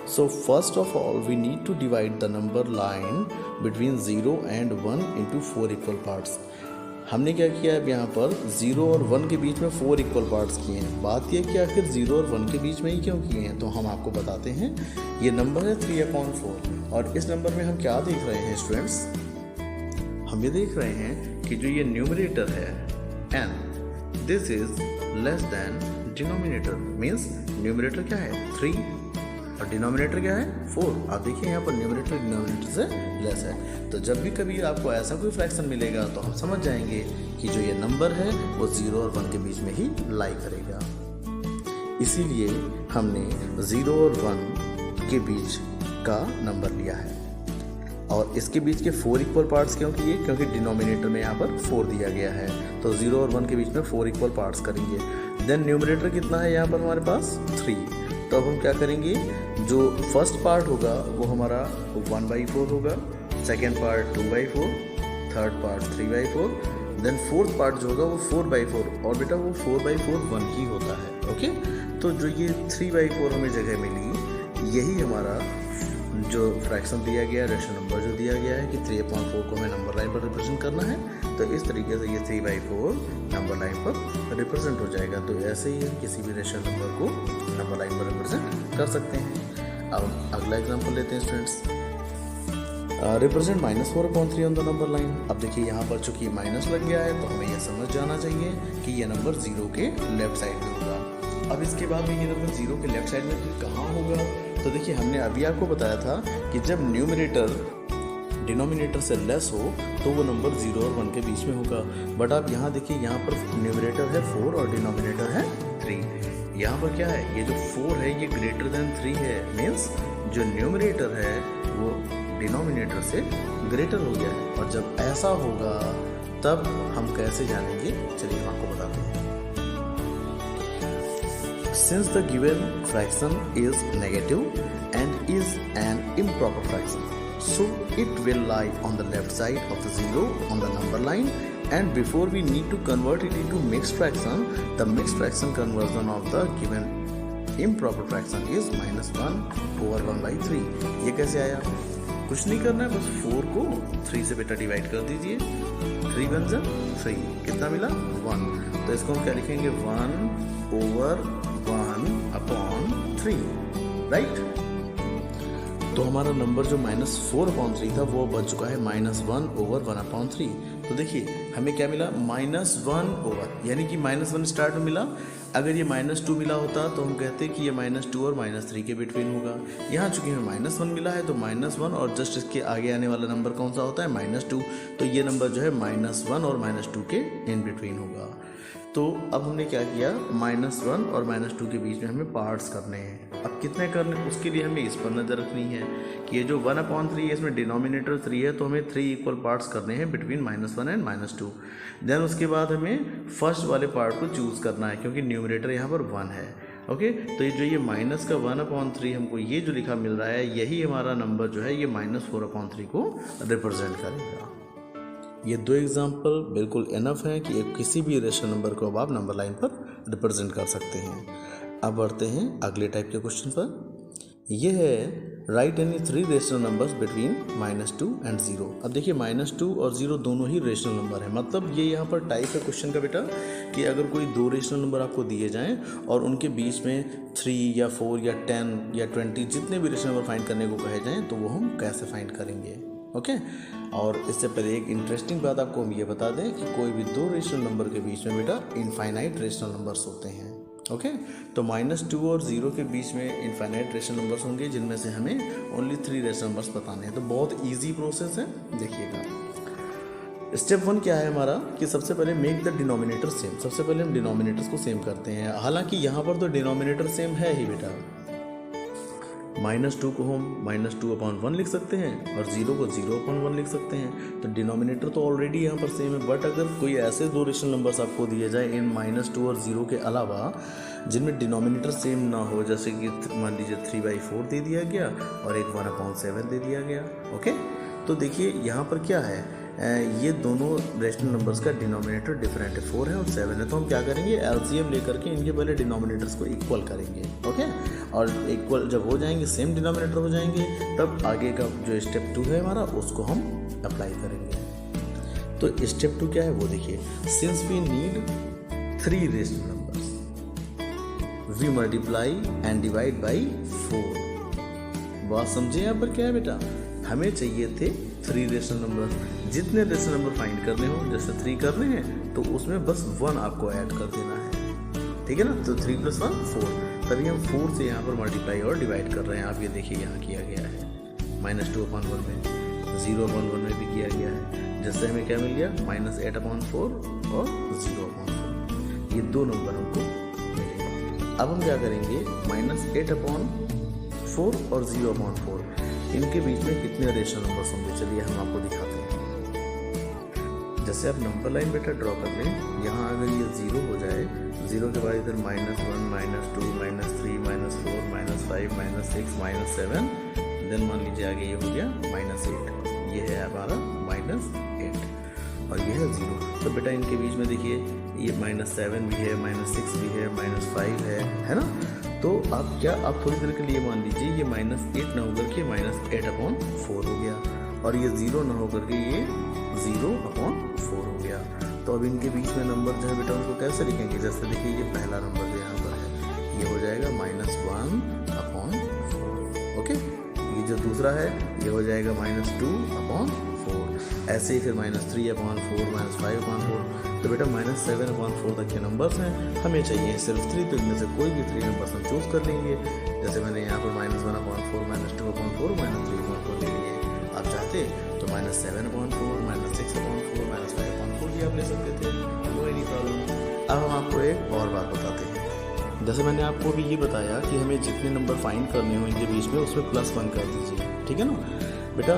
So first of all we need to divide the number line between 0 and 1 into 4 equal parts। हमने क्या किया है यहाँ पर 0 और 1 के बीच में 4 इक्वल पार्ट्स किए हैं। बात यह कि आखिर 0 और 1 के बीच में ही क्यों किए हैं, तो हम आपको बताते हैं। ये नंबर है 3/4 और इस नंबर में हम क्या देख रहे हैं स्टूडेंट्स? हम ये देख रहे हैं कि जो ये न्यूमरेटर है n, this is less than denominator. Means numerator क्या है 3 और डिनोमिनेटर क्या है 4। आप देखिए यहाँ पर न्यूमरेटर डिनोमिनेटर से लेस है। तो जब भी कभी आपको ऐसा कोई फ्रैक्शन मिलेगा तो हम समझ जाएंगे कि जो ये नंबर है वो 0 और 1 के बीच में ही लाई करेगा। इसीलिए हमने 0 और 1 के बीच का नंबर लिया है। और इसके बीच के 4 इक्वल पार्ट्स क्यों किए? क्योंकि डिनोमिनेटर में यहाँ पर 4 दिया गया है, तो 0 और 1 के बीच में 4 इक्वल पार्ट्स करेंगे। देन न्यूमरेटर कितना है यहाँ पर हमारे पास 3। तो अब हम क्या करेंगे, जो फर्स्ट पार्ट होगा वो हमारा 1/4 होगा, second part 2/4, third part 3/4, then fourth part जो होगा वो 4/4। और बेटा वो 4/4 1 ही होता है। ओके, तो जो ये 3/4 हमें जगह मिली, यही हमारा जो फ्रैक्शन दिया गया है, रेशनल नंबर जो दिया गया है कि 3/4 को हमें नंबर लाइन पर रिप्रेजेंट करना है, तो इस तरीके से ये 3/4 नंबर लाइन पर रिप्रेजेंट हो जाएगा। तो ऐसे ही किसी भी रेशनल नंबर को नंबर लाइन पर रिप्रेजेंट कर सकते हैं। अब अगला एग्जांपल लेते हैं students. Represent -4/3 on the number line. अब देखिए यहाँ पर चूंकि माइनस लग गया है तो हमें यह समझ जाना चाहिए कि यह नंबर 0 के लेफ्ट साइड में होगा। अब इसके बाद में ये नंबर 0 के लेफ्ट साइड में फिर कहाँ होगा? तो देखिए हमने अभी आपको बताया था कि जब न्यूमरेटर डिनोमिनेटर से लेस हो तो वो नंबर 0 और 1 के बीच में होगा। बट आप यहाँ देखिए, यहाँ पर न्यूमरेटर है 4 और डिनोमिनेटर है 3। यहाँ पर क्या है, ये जो 4 है ये ग्रेटर देन 3 है। मीन्स जो न्यूमरेटर है वो डिनोमिनेटर से ग्रेटर हो गया है। और जब ऐसा होगा तब हम कैसे जानेंगे, चलिए हम आपको बताते हैं। Since the given fraction is negative and is an improper fraction, so it will lie on the left side of the 0 on the number line, and before we need to convert it into mixed fraction, the mixed fraction conversion of the given improper fraction is -1/1/3। ये कैसे आया? कुछ नहीं करना है, बस 4 को 3 से बेटा डिवाइड कर दीजिए। 3 × 3 कितना मिला 1। तो इसको हम क्या लिखेंगे 1/1/3, राइट। तो हमारा नंबर जो -4/3 था वो बच चुका है -1/1/3। तो देखिए हमें क्या मिला -1/, यानी कि -1 स्टार्ट में मिला। अगर ये -2 मिला होता तो हम कहते कि ये -2 और -3 के बिटवीन होगा। यहाँ चूंकि हमें -1 मिला है तो -1 और जस्ट इसके आगे आने वाला नंबर कौन सा होता है -2। तो ये नंबर जो है -1 और -2 के इन बिटवीन होगा। तो अब हमने क्या किया, -1 और -2 के बीच में हमें पार्ट्स करने हैं। अब कितने करने, उसके लिए हमें इस पर नज़र रखनी है कि ये जो 1/3 है इसमें डिनोमिनेटर 3 है, तो हमें 3 इक्वल पार्ट्स करने हैं बिटवीन -1 एंड -2। देन उसके बाद हमें फर्स्ट वाले पार्ट को चूज़ करना है क्योंकि न्यूमरेटर यहाँ पर 1 है। ओके, तो ये जो ये माइनस का 1/3 हमको ये जो लिखा मिल रहा है, यही हमारा नंबर जो है ये -4/3 को रिप्रेजेंट करेगा। ये 2 एग्जाम्पल बिल्कुल इनफ हैं कि एक किसी भी रेशनल नंबर को अब आप नंबर लाइन पर रिप्रेजेंट कर सकते हैं। अब बढ़ते हैं अगले टाइप के क्वेश्चन पर। यह है right any 3 rational numbers between -2 and 0। अब देखिए -2 और 0 दोनों ही रेशनल नंबर है। मतलब ये यहाँ पर टाइप है क्वेश्चन का बेटा कि अगर कोई 2 रेशनल नंबर आपको दिए जाएं और उनके बीच में 3 या 4 या 10 या 20 जितने भी रेशनल नंबर फाइंड करने को कहे जाएँ तो वो हम कैसे फाइंड करेंगे। ओके, और इससे पहले एक इंटरेस्टिंग बात आपको हम ये बता दें कि कोई भी 2 रेशनल नंबर के बीच में बेटा इनफाइनाइट रेशनल नंबर्स होते हैं। ओके, तो -2 और 0 के बीच में इनफाइनाइट रेशनल नंबर्स होंगे जिनमें से हमें ओनली 3 रेशनल नंबर्स बताने हैं। तो बहुत ईजी प्रोसेस है, देखिएगा। स्टेप 1 क्या है हमारा कि सबसे पहले मेक द डिनोमिनेटर सेम। सबसे पहले हम डिनोमिनेटर्स को सेम करते हैं। हालांकि यहाँ पर तो डिनोमिनेटर सेम है ही बेटा, -2 को हम -2/1 लिख सकते हैं और 0 को 0/1 लिख सकते हैं। तो डिनोमिनेटर तो ऑलरेडी यहाँ पर सेम है, बट अगर कोई ऐसे दो रेशनल नंबर्स आपको दिए जाए इन -2 और 0 के अलावा जिनमें डिनोमिनेटर सेम ना हो, जैसे कि मान लीजिए 3/4 दे दिया गया और एक 1/7 दे दिया गया। ओके, तो देखिए यहाँ पर क्या है, ये दोनों रेशनल नंबर्स का डिनोमिनेटर डिफरेंट है, 4 है और 7 है। तो हम क्या करेंगे, एलसीएम लेकर के इनके पहले डिनोमिनेटर्स को इक्वल करेंगे। ओके, और इक्वल जब हो जाएंगे, सेम डिनोमिनेटर हो जाएंगे, तब आगे का जो स्टेप 2 है हमारा, उसको हम अप्लाई करेंगे। तो स्टेप 2 क्या है वो देखिए, since we need 3 rational numbers we multiply and divide by 4। बात समझे यहाँ पर क्या है बेटा, हमें चाहिए थे 3 रेशनल नंबर। जितने रेशनल नंबर फाइंड करने हो, जैसे 3 करने हैं तो उसमें बस 1 आपको ऐड कर देना है, ठीक है ना। तो 3 + 1 4, तभी हम 4 से यहाँ पर मल्टीप्लाई और डिवाइड कर रहे हैं। आप ये देखिए यहाँ किया गया है, -2/1 में, 0/1 में भी किया गया है। जिससे हमें क्या मिल गया, -8/4 और 0/4, ये 2 नंबर हमको मिलेंगे। अब हम क्या करेंगे, -8/4 और 0/4, इनके बीच में कितने रेशनल नंबर्स होंगे, चलिए हम आपको दिखाते हैं। जैसे आप नंबर लाइन बेटा ड्रॉ कर लें, यहाँ अगर ये 0 हो जाए, 0 के बाद इधर -1, -2, -3, -4, -5, -6, -7, देन मान लीजिए आगे ये हो गया -8, ये है हमारा -8 और ये है 0। तो बेटा इनके बीच में देखिए ये -7 भी है, -6 भी है, -5 है ना। तो आप क्या, आप थोड़ी देर के लिए मान लीजिए ये -8 ना होकर के -8/4 हो गया, और ये 0 ना होकर के ये 0/4 हो गया। तो अब इनके बीच में नंबर जो है बेटा उनको कैसे लिखेंगे, जैसे देखिए ये पहला नंबर जो यहाँ पर है ये हो जाएगा -1/4। ओके, ये जो दूसरा है ये हो जाएगा -2/4, ऐसे ही फिर -3/4, -5/4। तो बेटा -7/4 तक के नंबर्स हैं, हमें चाहिए सिर्फ 3, तो इनमें से कोई भी 3 नंबर्स हम चूज कर लेंगे। जैसे मैंने यहाँ पर -1/4, -2/4, -3/4 ले लिए। आप चाहते तो -7/4, -6/4, -5/4 भी आप ले सकते थे, कोई नहीं प्रॉब्लम। अब हम आपको एक और बात बताते हैं। जैसे मैंने आपको भी ये बताया कि हमें जितने नंबर फाइंड करने हो इनके बीच में, उसमें +1 कर दीजिए, ठीक है ना बेटा।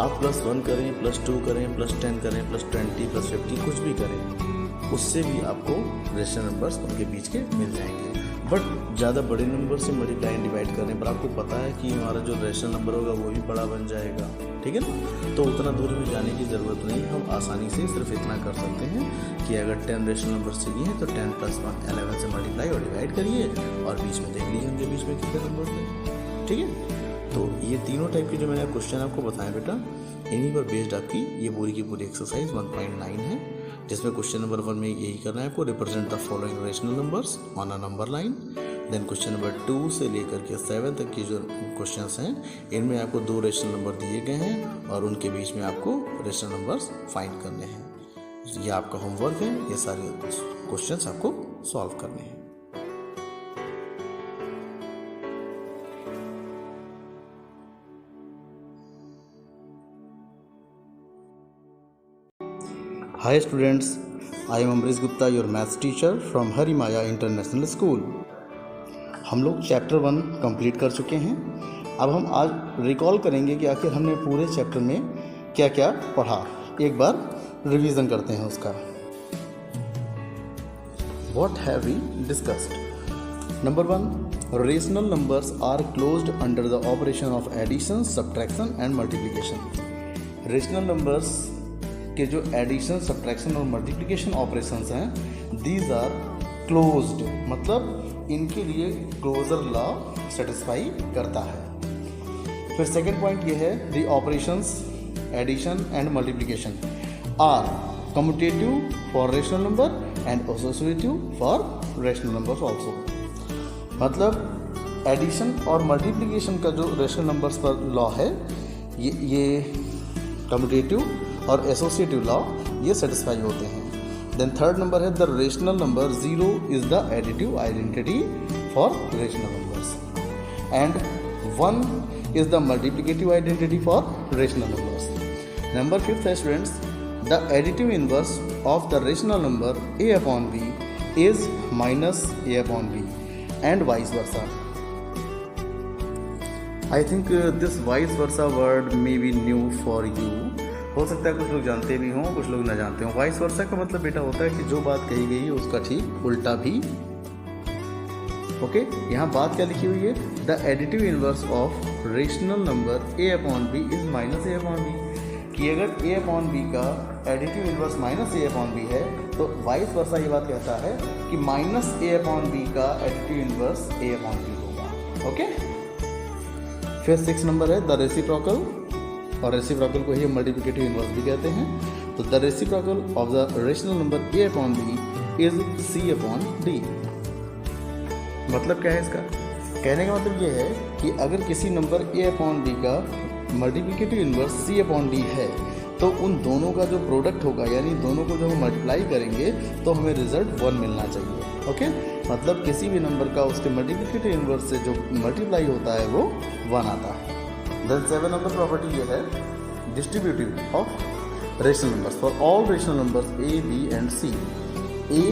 आप +1 करें, +2 करें, +10 करें, +20, +50, कुछ भी करें, उससे भी आपको रेशनल नंबर्स उनके बीच के मिल जाएंगे। बट ज़्यादा बड़े नंबर से मल्टीप्लाई एंड डिवाइड करने पर आपको पता है कि हमारा जो रेशनल नंबर होगा वो भी बड़ा बन जाएगा, ठीक है ना। तो उतना दूर भी जाने की ज़रूरत नहीं, हम आसानी से सिर्फ इतना कर सकते हैं कि अगर 10 रेशनल नंबर चाहिए हैं तो 10 + 1 11 से मल्टीप्लाई और डिवाइड करिए, और बीच में देख लीजिए उनके बीच में कितने नंबर थे, ठीक है। तो ये तीनों टाइप के जो मैंने क्वेश्चन आपको बताए बेटा, इन्हीं पर बेस्ड आपकी ये पूरी की पूरी एक्सरसाइज 1.9 है, जिसमें क्वेश्चन नंबर 1 में यही करना है आपको, represent the following rational numbers on a number line. Then question number 2 से लेकर के 7 तक के जो क्वेश्चंस हैं, इनमें आपको 2 रेशनल नंबर दिए गए हैं और उनके बीच में आपको रेशनल नंबर्स फाइंड करने हैं। ये आपका होमवर्क है, ये सारे क्वेश्चंस आपको सॉल्व करने हैं। Hi students, I am Amrish Gupta, your maths teacher from Hari Maya International School. हम लोग चैप्टर 1 कंप्लीट कर चुके हैं। अब हम आज रिकॉल करेंगे कि आखिर हमने पूरे चैप्टर में क्या क्या पढ़ा। एक बार रिवीजन करते हैं उसका। What have we discussed? Number 1, rational numbers are closed under the operation of addition, subtraction and multiplication. Rational numbers के जो एडिशन, सब्ट्रैक्शन और मल्टीप्लिकेशन ऑपरेशंस हैं, दीज आर क्लोज्ड, मतलब इनके लिए क्लोजर लॉ सेटिस्फाई करता है। फिर सेकेंड पॉइंट ये है, the operations addition and multiplication are commutative for rational number and associative for rational numbers also. मतलब एडिशन और मल्टीप्लिकेशन का जो रेशनल नंबर्स पर लॉ है, ये कम्यूटेटिव और एसोसिएटिव लॉ ये सेटिस्फाई होते हैं। देन थर्ड नंबर है, the rational number 0 is the additive identity for rational numbers and 1 is the multiplicative identity for rational numbers. Number 5 है students, the additive inverse of the rational number a/b is -a/b and vice versa. I think this vice versa word may be new for you. हो सकता है कुछ लोग जानते भी हों, कुछ लोग ना जानते हों। वाइस वर्सा का मतलब बेटा होता है कि जो बात कही गई है उसका ठीक उल्टा भी। ओके, यहाँ बात क्या लिखी हुई है? The additive inverse of rational number A upon B is minus A upon b. कि अगर ए अपॉन बी का एडिटिव इनवर्स माइनस ए अपॉन बी है तो वाइस वर्सा ये बात कहता है कि माइनस ए अपॉन बी का additive inverse a upon b होगा। ओके, फिर 6 नंबर है द रेसिप्रोकल, और रेसिप्रोकल को ही मल्टीप्लिकेटिव इनवर्स भी कहते हैं। तो the reciprocal of the rational number A upon B is c upon d. मतलब क्या है इसका? कहने का मतलब ये है कि अगर किसी नंबर ए अपॉन बी का multiplicative inverse C upon D है तो उन दोनों का जो प्रोडक्ट होगा, यानी दोनों को जब हम मल्टीप्लाई करेंगे तो हमें रिजल्ट 1 मिलना चाहिए। ओके, मतलब किसी भी नंबर का उसके मल्टीप्लिकेटिव इनवर्स से जो मल्टीप्लाई होता है वो 1 आता है। देन 7 नंबर प्रॉपर्टी ये है distributive of rational numbers for all rational numbers a b and c. A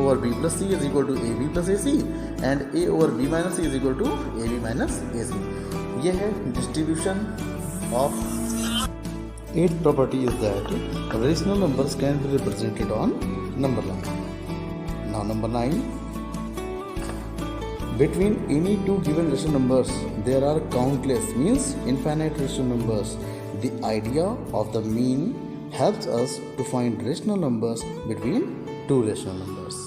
over b plus c is equal to ab plus ac and a over b minus c is equal to ab minus ac. ये है distribution of 8th property is that rational numbers can be represented on number line. Now number 9, between any two given rational numbers there are countless, means infinite rational numbers. The idea of the mean helps us to find rational numbers between two rational numbers.